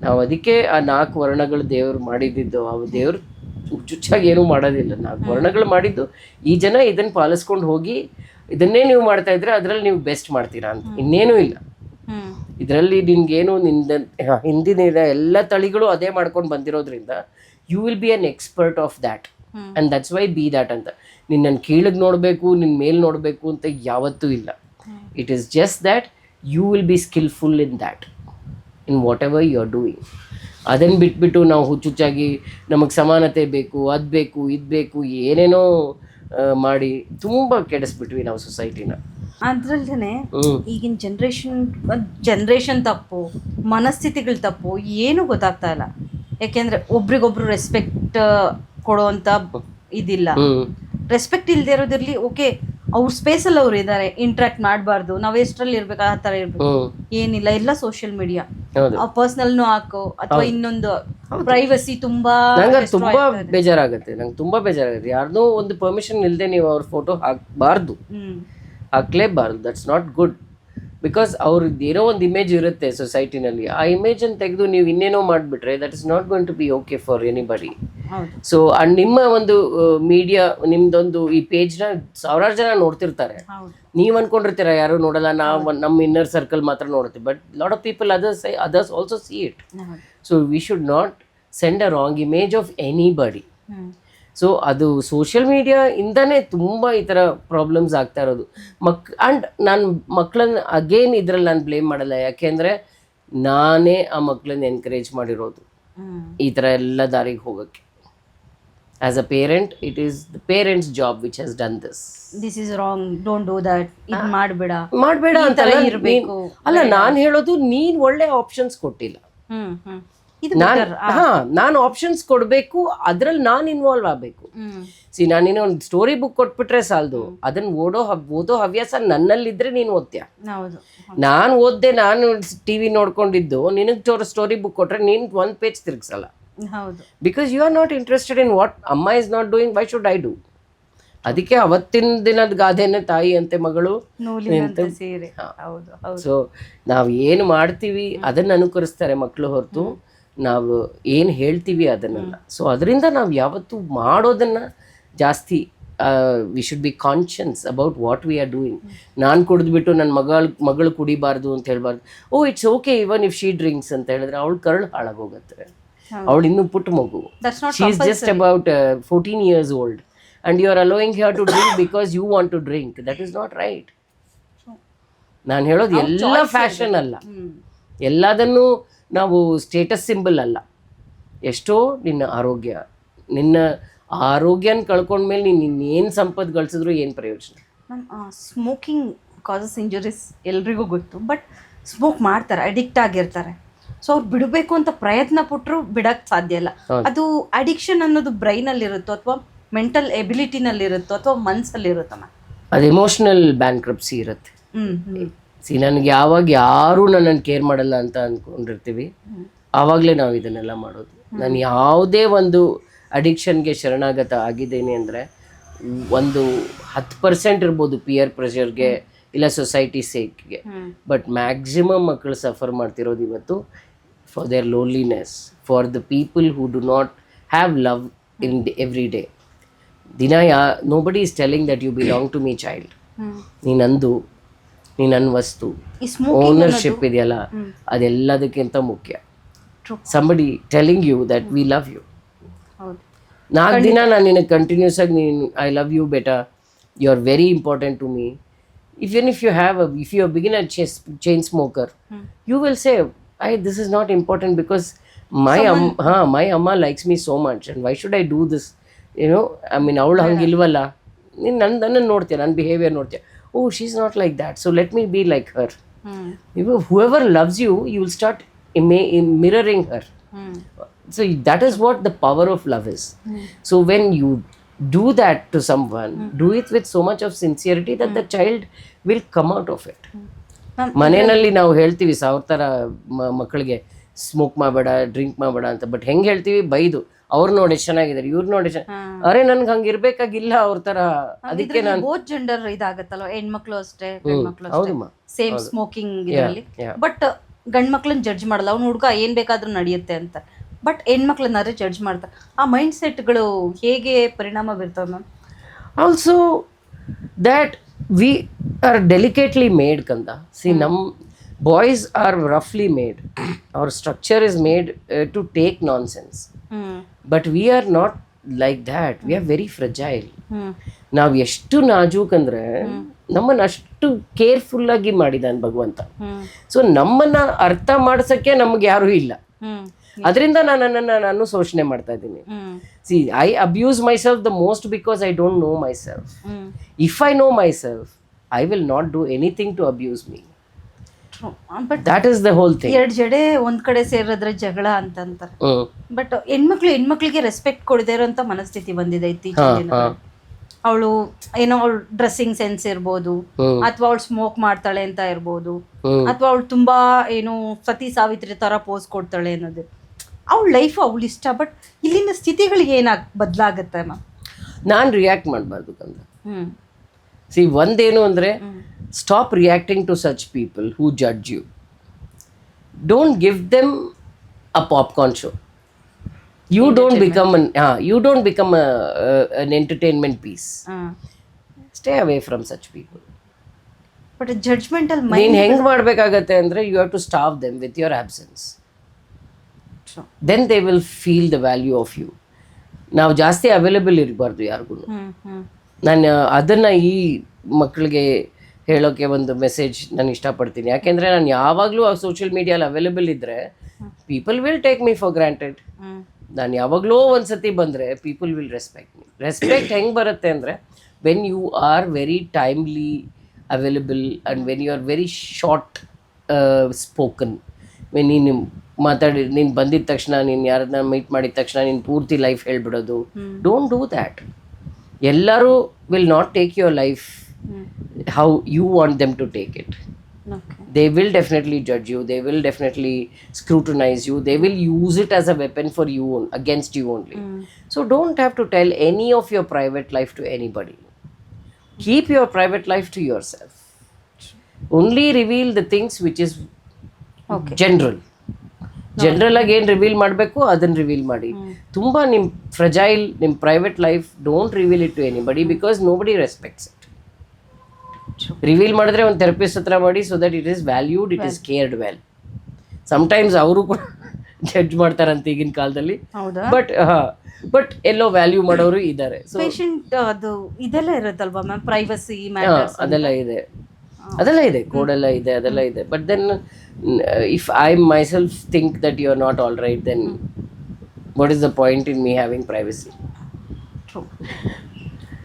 ನಾವು ಅದಕ್ಕೆ ಆ 4 ವರ್ಣಗಳು ದೇವರು ಮಾಡಿದ್ದು. ಅವು ದೇವರು ಹುಚ್ಚುಚ್ಚಾಗಿ ಏನೂ ಮಾಡೋದಿಲ್ಲ. 4 ವರ್ಣಗಳು ಮಾಡಿದ್ದು ಈ ಜನ ಇದನ್ನು ಪಾಲಿಸ್ಕೊಂಡು ಹೋಗಿ ಇದನ್ನೇ ನೀವು ಮಾಡ್ತಾ ಇದ್ರೆ ಅದರಲ್ಲಿ ನೀವು ಬೆಸ್ಟ್ ಮಾಡ್ತೀರಾ ಅಂತ, ಇನ್ನೇನೂ ಇಲ್ಲ ಇದರಲ್ಲಿ. ನಿನ್ಗೇನು ಹಿಂದಿನ ಎಲ್ಲ ತಳಿಗಳು ಅದೇ ಮಾಡ್ಕೊಂಡು ಬಂದಿರೋದ್ರಿಂದ you will be an expert of that. And that's why be that ಅಂತ. ನಿನ್ನ ಕೀಳಿಗೆ ನೋಡಬೇಕು, ನಿನ್ನ ಮೇಲೆ ನೋಡಬೇಕು ಅಂತ ಯಾವತ್ತೂ ಇಲ್ಲ. It is just that you will be skillful in that, in whatever you are doing. ಅದನ್ನು ಬಿಟ್ಬಿಟ್ಟು ನಾವು ಹುಚ್ಚುಚ್ಚಾಗಿ ನಮಗೆ ಸಮಾನತೆ ಬೇಕು, ಅದು ಬೇಕು, ಇದು ಬೇಕು, ಏನೇನೋ ಮಾಡಿ ತುಂಬ ಕೆಡಿಸ್ಬಿಟ್ವಿ ನಾವು ಸೊಸೈಟಿನ. ಅದ್ರಲ್ಲೇ ಈಗಿನ ಜನ್ರೇಷನ್ ತಪ್ಪು, ಮನಸ್ಥಿತಿಗಳು ತಪ್ಪು, ಏನು ಗೊತ್ತಾಗ್ತಾ ಇಲ್ಲ. ಯಾಕೆಂದ್ರೆ ಒಬ್ರಿಗೊಬ್ರು ರೆಸ್ಪೆಕ್ಟ್ ಕೊಡೋವಂಥ ಇದಿಲ್ಲ. ರೆಸ್ಪೆಕ್ಟ್ ಇಲ್ಲದೆ ಇರೋದಿರ್ಲಿ, ಓಕೆ ಅವ್ರ ಸ್ಪೇಸಲ್ಲಿ ಅವ್ರು ಇದ್ದಾರೆ, ಇಂಟ್ರಾಕ್ಟ್ ಮಾಡಬಾರ್ದು, ನಾವು ಎಷ್ಟರಲ್ಲಿ ಇರ್ಬೇಕು ಆ ಥರ ಇರ್ಬೇಕು, ಏನಿಲ್ಲ, ಎಲ್ಲ ಸೋಷಿಯಲ್ ಮೀಡಿಯಾ. ಪರ್ಸನಲ್ನು ಹಾಕೋ ಅಥವಾ ಇನ್ನೊಂದು ಪ್ರೈವಸಿ ತುಂಬಾ ತುಂಬಾ ಬೇಜಾರಾಗುತ್ತೆ. ನಂಗೆ ತುಂಬಾ ಬೇಜಾರಾಗುತ್ತೆ. ಯಾರ್ದೋ ಒಂದು ಪರ್ಮಿಷನ್ ಇಲ್ಲದೆ ನೀವು ಅವ್ರ ಫೋಟೋ ಹಾಕ್ಬಾರ್ದು, ಹಾಕ್ಲೇಬಾರ್ದು. That's not good. ಬಿಕಾಸ್ ಅವ್ರದ್ದು ಏನೋ ಒಂದು ಇಮೇಜ್ ಇರುತ್ತೆ ಸೊಸೈಟಿನಲ್ಲಿ, ಆ ಇಮೇಜನ್ನು ತೆಗೆದು ನೀವು ಇನ್ನೇನೋ ಮಾಡಿಬಿಟ್ರೆ that is not going to be okay for anybody. So ನಿಮ್ಮ ಒಂದು ಮೀಡಿಯಾ, ನಿಮ್ದೊಂದು ಈ ಪೇಜ್ನ ಸಾವಿರಾರು ಜನ ನೋಡ್ತಿರ್ತಾರೆ. ನೀವು ಅನ್ಕೊಂಡಿರ್ತೀರ ಯಾರು ನೋಡಲ್ಲ, ನಮ್ಮ ಇನ್ನರ್ ಸರ್ಕಲ್ ಮಾತ್ರ ನೋಡುತ್ತೆ. But lot of people others also see it. So we should not send a wrong image of anybody. So ಅದು ಸೋಷಿಯಲ್ ಮೀಡಿಯಾ ಇಂದನೇ ತುಂಬ ಈ ಥರ ಪ್ರಾಬ್ಲಮ್ಸ್ ಆಗ್ತಾ ಇರೋದು. ಆ್ಯಂಡ್ ನಾನು ಮಕ್ಕಳನ್ನ ಅಗೇನ್ ಇದ್ರಲ್ಲಿ ನಾನು ಬ್ಲೇಮ್ ಮಾಡಲ್ಲ, ಯಾಕೆಂದರೆ ನಾನೇ ಆ ಮಕ್ಕಳನ್ನ ಎನ್ಕರೇಜ್ ಮಾಡಿರೋದು ಈ ಥರ ಎಲ್ಲ ದಾರಿಗೆ ಹೋಗೋಕ್ಕೆ. As a parent, it is the parents job which has done this is wrong, don't do that, ಇದು ಮಾಡಬೇಡ ಅಂತ ಇರಬೇಕು. ಅಲ್ಲ, ನಾನು ಹೇಳೋದು ನೀನು ಒಳ್ಳೆ ಆಪ್ಷನ್ಸ್ ಕೊಟ್ಟಿಲ್ಲ. ನಾನು ಆಪ್ಷನ್ಸ್ ಕೊಡಬೇಕು, ಅದ್ರಲ್ಲಿ ನಾನು ಇನ್ವಾಲ್ವ್ ಆಗಬೇಕು. ನಾನೇನೋ ಒಂದು ಸ್ಟೋರಿ ಬುಕ್ ಕೊಟ್ಬಿಟ್ರೆ ಸಾಲದು, ಅದನ್ನ ಓದೋ ಹವ್ಯಾಸ ನನ್ನಲ್ಲಿದ್ರೆ ನೀನು ಓದ್ತೀಯ. ನಾನು ಓದ್ದೆ, ನಾನು ಟಿವಿ ನೋಡ್ಕೊಂಡಿದ್ದು, ನಿನಗೆ ಸ್ಟೋರಿ ಬುಕ್ ಕೊಟ್ರೆ ನೀನು ಒಂದು ಪೇಜ್ ತಿರ್ಗಿಸಲ್ಲ. Because you are not interested in what ಅಮ್ಮ is not doing, why should I do? ಅದಕ್ಕೆ ಅವತ್ತಿನ ದಿನದ ಗಾದೆನೇ ತಾಯಿ ಅಂತೆ ಮಗಳು. ಸೊ ನಾವು ಏನು ಮಾಡ್ತೀವಿ ಅದನ್ನ ಅನುಕರಿಸ್ತಾರೆ ಮಕ್ಕಳು ಹೊರತು ನಾವು ಏನು ಹೇಳ್ತೀವಿ ಅದನ್ನೆಲ್ಲ. ಸೊ ಅದರಿಂದ ನಾವು ಯಾವತ್ತೂ ಮಾಡೋದನ್ನು ಜಾಸ್ತಿ we should be conscious about what we are doing. ನಾನು ಕುಡಿದ್ಬಿಟ್ಟು ನನ್ನ ಮಗಳು ಕುಡಿಬಾರ್ದು ಅಂತ ಹೇಳ್ಬಾರ್ದು. Oh it's okay even if she drinks ಅಂತ ಹೇಳಿದ್ರೆ ಅವಳು ಕರಳು ಹಾಳಾಗೋಗುತ್ತೆ. ಅವಳು ಇನ್ನೂ ಪುಟ್ಟ ಮಗು, she is just about 14 years old and you are allowing her to drink because you want to drink. That is not right. ನಾನು ಹೇಳೋದು ಎಲ್ಲ ಫ್ಯಾಷನ್ ಅಲ್ಲ, ಎಲ್ಲದನ್ನು ನಾವು ಸ್ಟೇಟಸ್ ಸಿಂಬಲ್ ಅಲ್ಲ. ಎಷ್ಟೋ ನಿನ್ನ ಆರೋಗ್ಯನ ಕಳ್ಕೊಂಡ್ಮೇಲೆ ನೀನು ಇನ್ನೇನು ಸಂಪತ್ತು ಗಳಿಸಿದ್ರು ಏನು ಪ್ರಯೋಜನ? ಸ್ಮೋಕಿಂಗ್ ಕಾಸಸ್ ಇಂಜುರೀಸ್ ಎಲ್ರಿಗೂ ಗೊತ್ತು, ಬಟ್ ಸ್ಮೋಕ್ ಮಾಡ್ತಾರೆ, ಅಡಿಕ್ಟ್ ಆಗಿರ್ತಾರೆ. ಸೊ ಅವ್ರು ಬಿಡಬೇಕು ಅಂತ ಪ್ರಯತ್ನ ಪಟ್ಟರು ಬಿಡಕ್ಕೆ ಸಾಧ್ಯ ಇಲ್ಲ. ಅದು ಅಡಿಕ್ಷನ್ ಅನ್ನೋದು ಬ್ರೈನಲ್ಲಿರುತ್ತೋ ಅಥವಾ ಮೆಂಟಲ್ ಎಬಿಲಿಟಿನಲ್ಲಿರುತ್ತೋ ಅಥವಾ ಮನಸ್ಸಲ್ಲಿರುತ್ತಮ್ಮ? ಅದು ಎಮೋಷ್ನಲ್ ಬ್ಯಾಂಕ್ರಪ್ಸಿ ಇರುತ್ತೆ. ನನಗೆ ಯಾವಾಗ ಯಾರೂ ನನ್ನನ್ನು ಕೇರ್ ಮಾಡಲ್ಲ ಅಂತ ಅಂದ್ಕೊಂಡಿರ್ತೀವಿ, ಆವಾಗಲೇ ನಾವು ಇದನ್ನೆಲ್ಲ ಮಾಡೋದು. ನಾನು ಯಾವುದೇ ಒಂದು ಅಡಿಕ್ಷನ್ಗೆ ಶರಣಾಗತ ಆಗಿದ್ದೇನೆ ಅಂದರೆ ಒಂದು 10% ಇರ್ಬೋದು ಪಿಯರ್ ಪ್ರೆಷರ್ಗೆ ಇಲ್ಲ ಸೊಸೈಟಿ ಸೇಕ್ಗೆ. ಬಟ್ ಮ್ಯಾಕ್ಸಿಮಮ್ ಮಕ್ಕಳು ಸಫರ್ ಮಾಡ್ತಿರೋದು ಇವತ್ತು for their loneliness, for the people who do not have love in every day. Nobody is telling that you belong to me child. ನೀನಂದು, ನೀ ನನ್ನ ವಸ್ತು, ಓನರ್ಶಿಪ್ ಇದೆಯಲ್ಲ ಅದೆಲ್ಲದಕ್ಕಿಂತ ಮುಖ್ಯ. Somebody telling you that we love you. 4 ದಿನ ನಾನು ನಿನಗೆ ಕಂಟಿನ್ಯೂಸ್ ಆಗಿ ಐ ಲವ್ ಯು ಬೆಟಾ, you are very important to me. Even if you are beginner chain smoker, you will say, this is not important because my amma likes me so much and why should I do this? I mean, avಳು hangilvalla, ನೀನು ನನ್ನನ್ನು ನೋಡ್ತೀಯ, ನನ್ನ behaviour ನೋಡ್ತೀಯ, oh she's not like that, so let me be like her. Whoever loves you, you will start mirroring her. So that is what the power of love is. So when you do that to someone, do it with so much of sincerity that the child will come out of it. ಮನೆಯಲ್ಲಿ ನಾವು ಹೇಳ್ತೀವಿ 1000 ಥರ ಮಕ್ಕಳಿಗೆ smoke ಮಾಡಬೇಡ, drink ಮಾಡಬೇಡ ಅಂತ. But ಹೆಂಗೆ ಹೇಳ್ತೀವಿ? ಬೈದು, ಅವ್ರು ನೋಡಿ ಚೆನ್ನಾಗಿದ್ದಾರೆ, ಇವ್ರು ನೋಡಿ ಅರೆ ನನ್ಗೆ ಹಂಗೆ ಇರ್ಬೇಕಾಗಿಲ್ಲ ಅವ್ರ ಥರ. ಅದಕ್ಕೆ ನಾನು ಬೋತ್ ಜೆಂಡರ್ ಇದಾಗತ್ತಲ್ಲ, ಹೆಣ್ಮಕ್ಳು ಅಷ್ಟೇ ಗಂಡ್ಮಕ್ಳು ಅಷ್ಟೇ ಸೇಮ್ ಸ್ಮೋಕಿಂಗ್ ಇದರಲ್ಲಿ. ಬಟ್ ಗಂಡ್ ಮಕ್ಳನ್ನ ಜಡ್ಜ್ ಮಾಡಲ್ಲ, ಅವ್ನು ಹುಡುಗ ಏನ್ ಬೇಕಾದ್ರೂ ನಡೆಯುತ್ತೆ ಅಂತ. ಬಟ್ ಹೆಣ್ಮಕ್ಳನ್ನಾದ್ರೆ ಜಡ್ಜ್ ಮಾಡ್ತಾರೆ. ಆ ಮೈಂಡ್ ಸೆಟ್ಗಳು ಹೇಗೆ ಪರಿಣಾಮ ಬೀರ್ತವೆ ma'am? Also that we are delicately made ಕಂದ. ನಮ್ಮ ಬಾಯ್ಸ್ ಆರ್ ರಫ್ಲಿ made, our structure is made to take nonsense. But we are not like that, we are very fragile. ನಾವು ಎಷ್ಟು ನಾಜೂಕ್ ಅಂದರೆ ನಮ್ಮನ್ನು ಅಷ್ಟು ಕೇರ್ಫುಲ್ಲಾಗಿ ಮಾಡಿದ್ದಾನೆ ಭಗವಂತ. ಸೊ ನಮ್ಮನ್ನು ಅರ್ಥ ಮಾಡ್ಸೋಕ್ಕೆ ನಮ್ಗೆ ಯಾರೂ ಇಲ್ಲ. ಅದರಿಂದ ನಾನು ಶೋಷಣೆ ಮಾಡ್ತಾ ಇದ್ದೀನಿ. See I abuse myself the most because I don't know myself. If I know myself I will not do anything to abuse me. That is the whole thing. 2 ಜಡೆ ಒಂದ್ ಕಡೆ ಸೇರಿದ್ರೆ ಜಗಳ ಅಂತ ಅಂತಾರೆ. ಬಟ್ ಹೆಣ್ಮಕ್ಳಿಗೆ ರೆಸ್ಪೆಕ್ಟ್ ಕೊಡದೇ ಇರೋಂಥ ಮನಸ್ಥಿತಿ ಬಂದಿದೆ ಇತ್ತೀಚೆಗೆ. ಅವಳು ಏನೋ ಅವಳು ಡ್ರೆಸ್ಸಿಂಗ್ ಸೆನ್ಸ್ ಇರ್ಬೋದು, ಅಥವಾ ಅವಳು ಸ್ಮೋಕ್ ಮಾಡ್ತಾಳೆ ಅಂತ ಇರ್ಬೋದು, ಅಥವಾ ಅವಳು ತುಂಬಾ ಏನು ಸತಿ ಸಾವಿತ್ರಿ ತರ ಪೋಸ್ ಕೊಡ್ತಾಳೆ ಅನ್ನೋದು ಅವಳ ಲೈಫ್ ಅವಳು ಇಷ್ಟ. ಬಟ್ ಇಲ್ಲಿನ ಸ್ಥಿತಿಗಳಿಗೆ ಬದಲಾಗತ್ತೆ ಮ್ಯಾಮ್. ನಾನು ರಿಯಾಕ್ಟ್ ಮಾಡಬಾರ್ದು ಕಂದ. ಸಿ ಒಂದೇನು ಅಂದರೆ, stop reacting to such people who judge you. Don't give them a popcorn show. You don't become an entertainment piece. Stay away from such people. But a judgmental mind. ನೀನು ಹೆಂಗೆ ಮಾಡಬೇಕಾಗತ್ತೆ ಅಂದರೆ, you have to starve them with your absence. True. Then they will feel the value of you. ನಾವು ಜಾಸ್ತಿ available ಇರಬಾರ್ದು ಯಾರಿಗೂ. ನಾನು ಅದನ್ನು ಈ ಮಕ್ಕಳಿಗೆ ಹೇಳೋಕ್ಕೆ ಒಂದು ಮೆಸೇಜ್ ನಾನು ಇಷ್ಟಪಡ್ತೀನಿ. ಯಾಕೆಂದರೆ ನಾನು ಯಾವಾಗಲೂ ಆ ಸೋಷಿಯಲ್ ಮೀಡಿಯಲ್ಲಿ ಅವೈಲೇಬಲ್ ಇದ್ದರೆ people will take me for granted. ನಾನು ಯಾವಾಗಲೂ ಒಂದು ಸತಿ ಬಂದರೆ people will respect me. Respect ಹೆಂಗೆ ಬರುತ್ತೆ ಅಂದರೆ, when you are very timely available and when you are very short spoken. When ನೀನು ನೀನು ಬಂದಿದ ತಕ್ಷಣ, ನೀನು ಯಾರನ್ನ ಮೀಟ್ ಮಾಡಿದ ತಕ್ಷಣ ನೀನು ಪೂರ್ತಿ ಲೈಫ್ ಹೇಳ್ಬಿಡೋದು. Don't do that. ಎಲ್ಲರೂ will not take your life how you want them to take it. Okay. They will definitely judge you. They will definitely scrutinize you. They will use it as a weapon for you, against you only. So don't have to tell any of your private life to anybody. Keep your private life to yourself. Only reveal the things which is general. General ಆಗಿ ಏನು reveal ಮಾಡಬೇಕು ಅದನ್ನು reveal ಮಾಡಿ. ತುಂಬ ನಿಮ್ಮ fragile ನಿಮ್ಮ private life don't reveal it to anybody, because nobody respects it. Reveal ಮಾಡಿದ್ರೆ ಒಂದು ಥೆರಪಿಸ್ಟ್ ಹತ್ರ ಮಾಡಿ, so that it is valued, it is cared well. Sometimes ಅವರು ಕೂಡ ಜಡ್ಜ್ ಮಾಡ್ತಾರಂತ ಈಗಿನ ಕಾಲದಲ್ಲಿ, ಬಟ್ ಎಲ್ಲೋ ವ್ಯಾಲ್ಯೂ ಮಾಡೋರು ಇದ್ದಾರೆ. ಸೊ ಪೇಷಂಟ್ ಅದು ಇದೆಲ್ಲ ಇರುತ್ತಲ್ವಾ ಮ್ಯಾಮ್, ಪ್ರೈವಸಿ ಅದೆಲ್ಲ ಇದೆ, ಕೋಡೆಲ್ಲ ಇದೆ, ಅದೆಲ್ಲ ಇದೆ. But then if I myself think that you are not all right, then what is the point in me having privacy?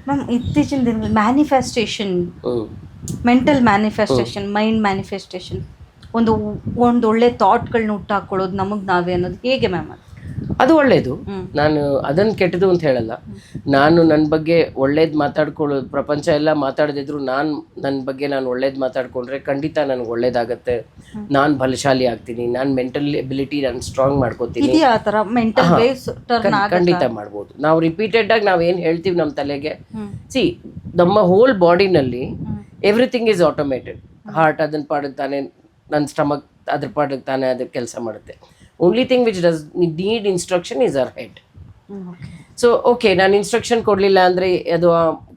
Ma'am, ಇತ್ತೀಚಿನ ದಿನಗಳಲ್ಲಿ manifestation, mental manifestation, mind manifestation, ಒಂದು ಒಳ್ಳೆ ಥಾಟ್ಗಳನ್ನ ಹುಟ್ಟಾಕೊಳ್ಳೋದು ನಮಗೆ ನಾವೇ ಅನ್ನೋದು ಹೇಗೆ ಮ್ಯಾಮ್? ಅದು ಒಳ್ಳೆಯದು. ನಾನು ಅದನ್ನು ಕೆಟ್ಟದು ಅಂತ ಹೇಳಲ್ಲ. ನಾನು ನನ್ನ ಬಗ್ಗೆ ಒಳ್ಳೇದು ಮಾತಾಡ್ಕೊಳ್ಳೋದು, ಪ್ರಪಂಚ ಎಲ್ಲ ಮಾತಾಡದಿದ್ರು ನನ್ನ ಬಗ್ಗೆ ನಾನು ಒಳ್ಳೇದು ಮಾತಾಡ್ಕೊಂಡ್ರೆ ಖಂಡಿತ ನನಗೆ ಒಳ್ಳೇದಾಗತ್ತೆ. ನಾನು ಬಲಶಾಲಿ ಆಗ್ತೀನಿ. ನಾನು ಮೆಂಟಲ್ ಎಬಿಲಿಟಿ ನಾನು ಸ್ಟ್ರಾಂಗ್ ಮಾಡ್ಕೋತೀನಿ. ಖಂಡಿತ ಮಾಡ್ಬೋದು. ನಾವು ರಿಪೀಟೆಡ್ ಆಗಿ ನಾವು ಏನು ಹೇಳ್ತೀವಿ ನಮ್ಮ ತಲೆಗೆ, ಸಿ ನಮ್ಮ ಹೋಲ್ ಬಾಡಿನಲ್ಲಿ ಎವ್ರಿಥಿಂಗ್ ಈಸ್ ಆಟೋಮೇಟೆಡ್. ಹಾರ್ಟ್ ಅದನ್ನ ಪಾಡುತ್ತಾನೆ, ನನ್ನ ಸ್ಟಮಕ್ ಅದ್ರ ಪಾಡಿಗೆ ತಾನೇ ಅದಕ್ಕೆ ಕೆಲಸ ಮಾಡುತ್ತೆ. Only thing which does need instruction is our head. So okay, ನಾನು ಇನ್ಸ್ಟ್ರಕ್ಷನ್ ಕೊಡಲಿಲ್ಲ ಅಂದರೆ ಅದು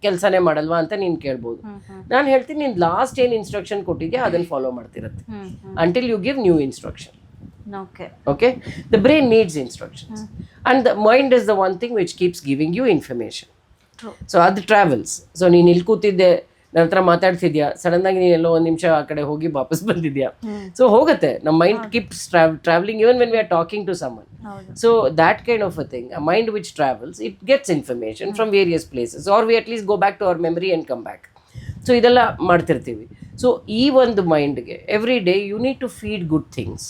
ಕೆಲಸನೇ ಮಾಡಲ್ವಾ ಅಂತ ನೀನು ಕೇಳ್ಬೋದು. ನಾನು ಹೇಳ್ತೀನಿ, ನೀನು ಲಾಸ್ಟ್ ಏನು ಇನ್ಸ್ಟ್ರಕ್ಷನ್ ಕೊಟ್ಟಿದ್ಯಾ ಅದನ್ನು ಫಾಲೋ ಮಾಡ್ತಿರತ್ತೆ until you give new instruction. Okay, the brain needs instructions, and the mind is the one thing which keeps giving you information. True. So ಅದು ಟ್ರಾವೆಲ್ಸ್. ಸೊ ನೀನು ಇಲ್ಲಿ ಕೂತಿದ್ದೆ, ನನ್ನ ಹತ್ರ ಮಾತಾಡ್ತಿದ್ಯಾ, ಸಡನ್ ಆಗಿ ನೀನೆಲ್ಲೋ ಒಂದು ನಿಮಿಷ ಆ ಕಡೆ ಹೋಗಿ ವಾಪಸ್ ಬಂದಿದ್ಯಾ, ಸೊ ಹೋಗುತ್ತೆ. ನಮ್ಮ mind keeps travelling even when we are talking to someone. So that kind of a thing, a mind which travels, it gets information from various places, or we at least go back to our memory and come back. So ಇದೆಲ್ಲ ಮಾಡ್ತಿರ್ತೀವಿ. So ಈ ಒಂದು ಮೈಂಡ್ಗೆ every day you need to feed good things.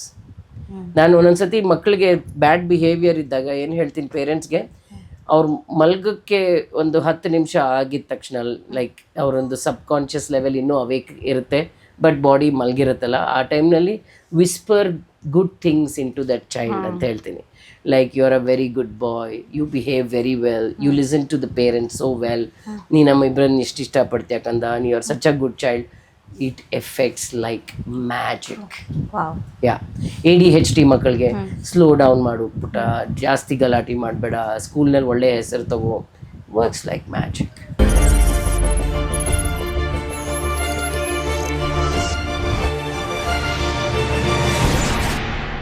ನಾನು ಒಂದೊಂದ್ಸತಿ ಮಕ್ಕಳಿಗೆ ಬ್ಯಾಡ್ behaviour ಇದ್ದಾಗ ಏನು ಹೇಳ್ತೀನಿ ಪೇರೆಂಟ್ಸ್ಗೆ, ಅವ್ರು ಮಲ್ಗಕ್ಕೆ ಒಂದು 10 ನಿಮಿಷ ಆಗಿದ ತಕ್ಷಣ, ಲೈಕ್ ಅವರೊಂದು ಸಬ್ಕಾನ್ಷಿಯಸ್ ಲೆವೆಲ್ ಇನ್ನೂ ಅವೇಕ್ ಇರುತ್ತೆ, ಬಟ್ ಬಾಡಿ ಮಲ್ಗಿರುತ್ತಲ್ಲ, ಆ ಟೈಮ್ನಲ್ಲಿ whisper good things into that child ಅಂತ ಹೇಳ್ತೀನಿ. Like you are a very good boy, you behave very well, you listen to the parents so well, ನೀ ನಮ್ಮ ಇಬ್ಬರನ್ನ ಇಷ್ಟಪಡ್ತೀಯ ಕಂದ, ನೀ are such a good child. It affects like magic. Wow. Yeah. ADHD ಮಕ್ಕಳಿಗೆ slow down ಮಾಡು ಪುಟ, ಜಾಸ್ತಿ ಗಲಾಟೆ ಮಾಡಬೇಡ, ಸ್ಕೂಲ್ನಲ್ಲಿ ಒಳ್ಳೆ ಹೆಸರು ತಗೋ, ವರ್ಕ್ಸ್ ಲೈಕ್ ಮ್ಯಾಜಿಕ್.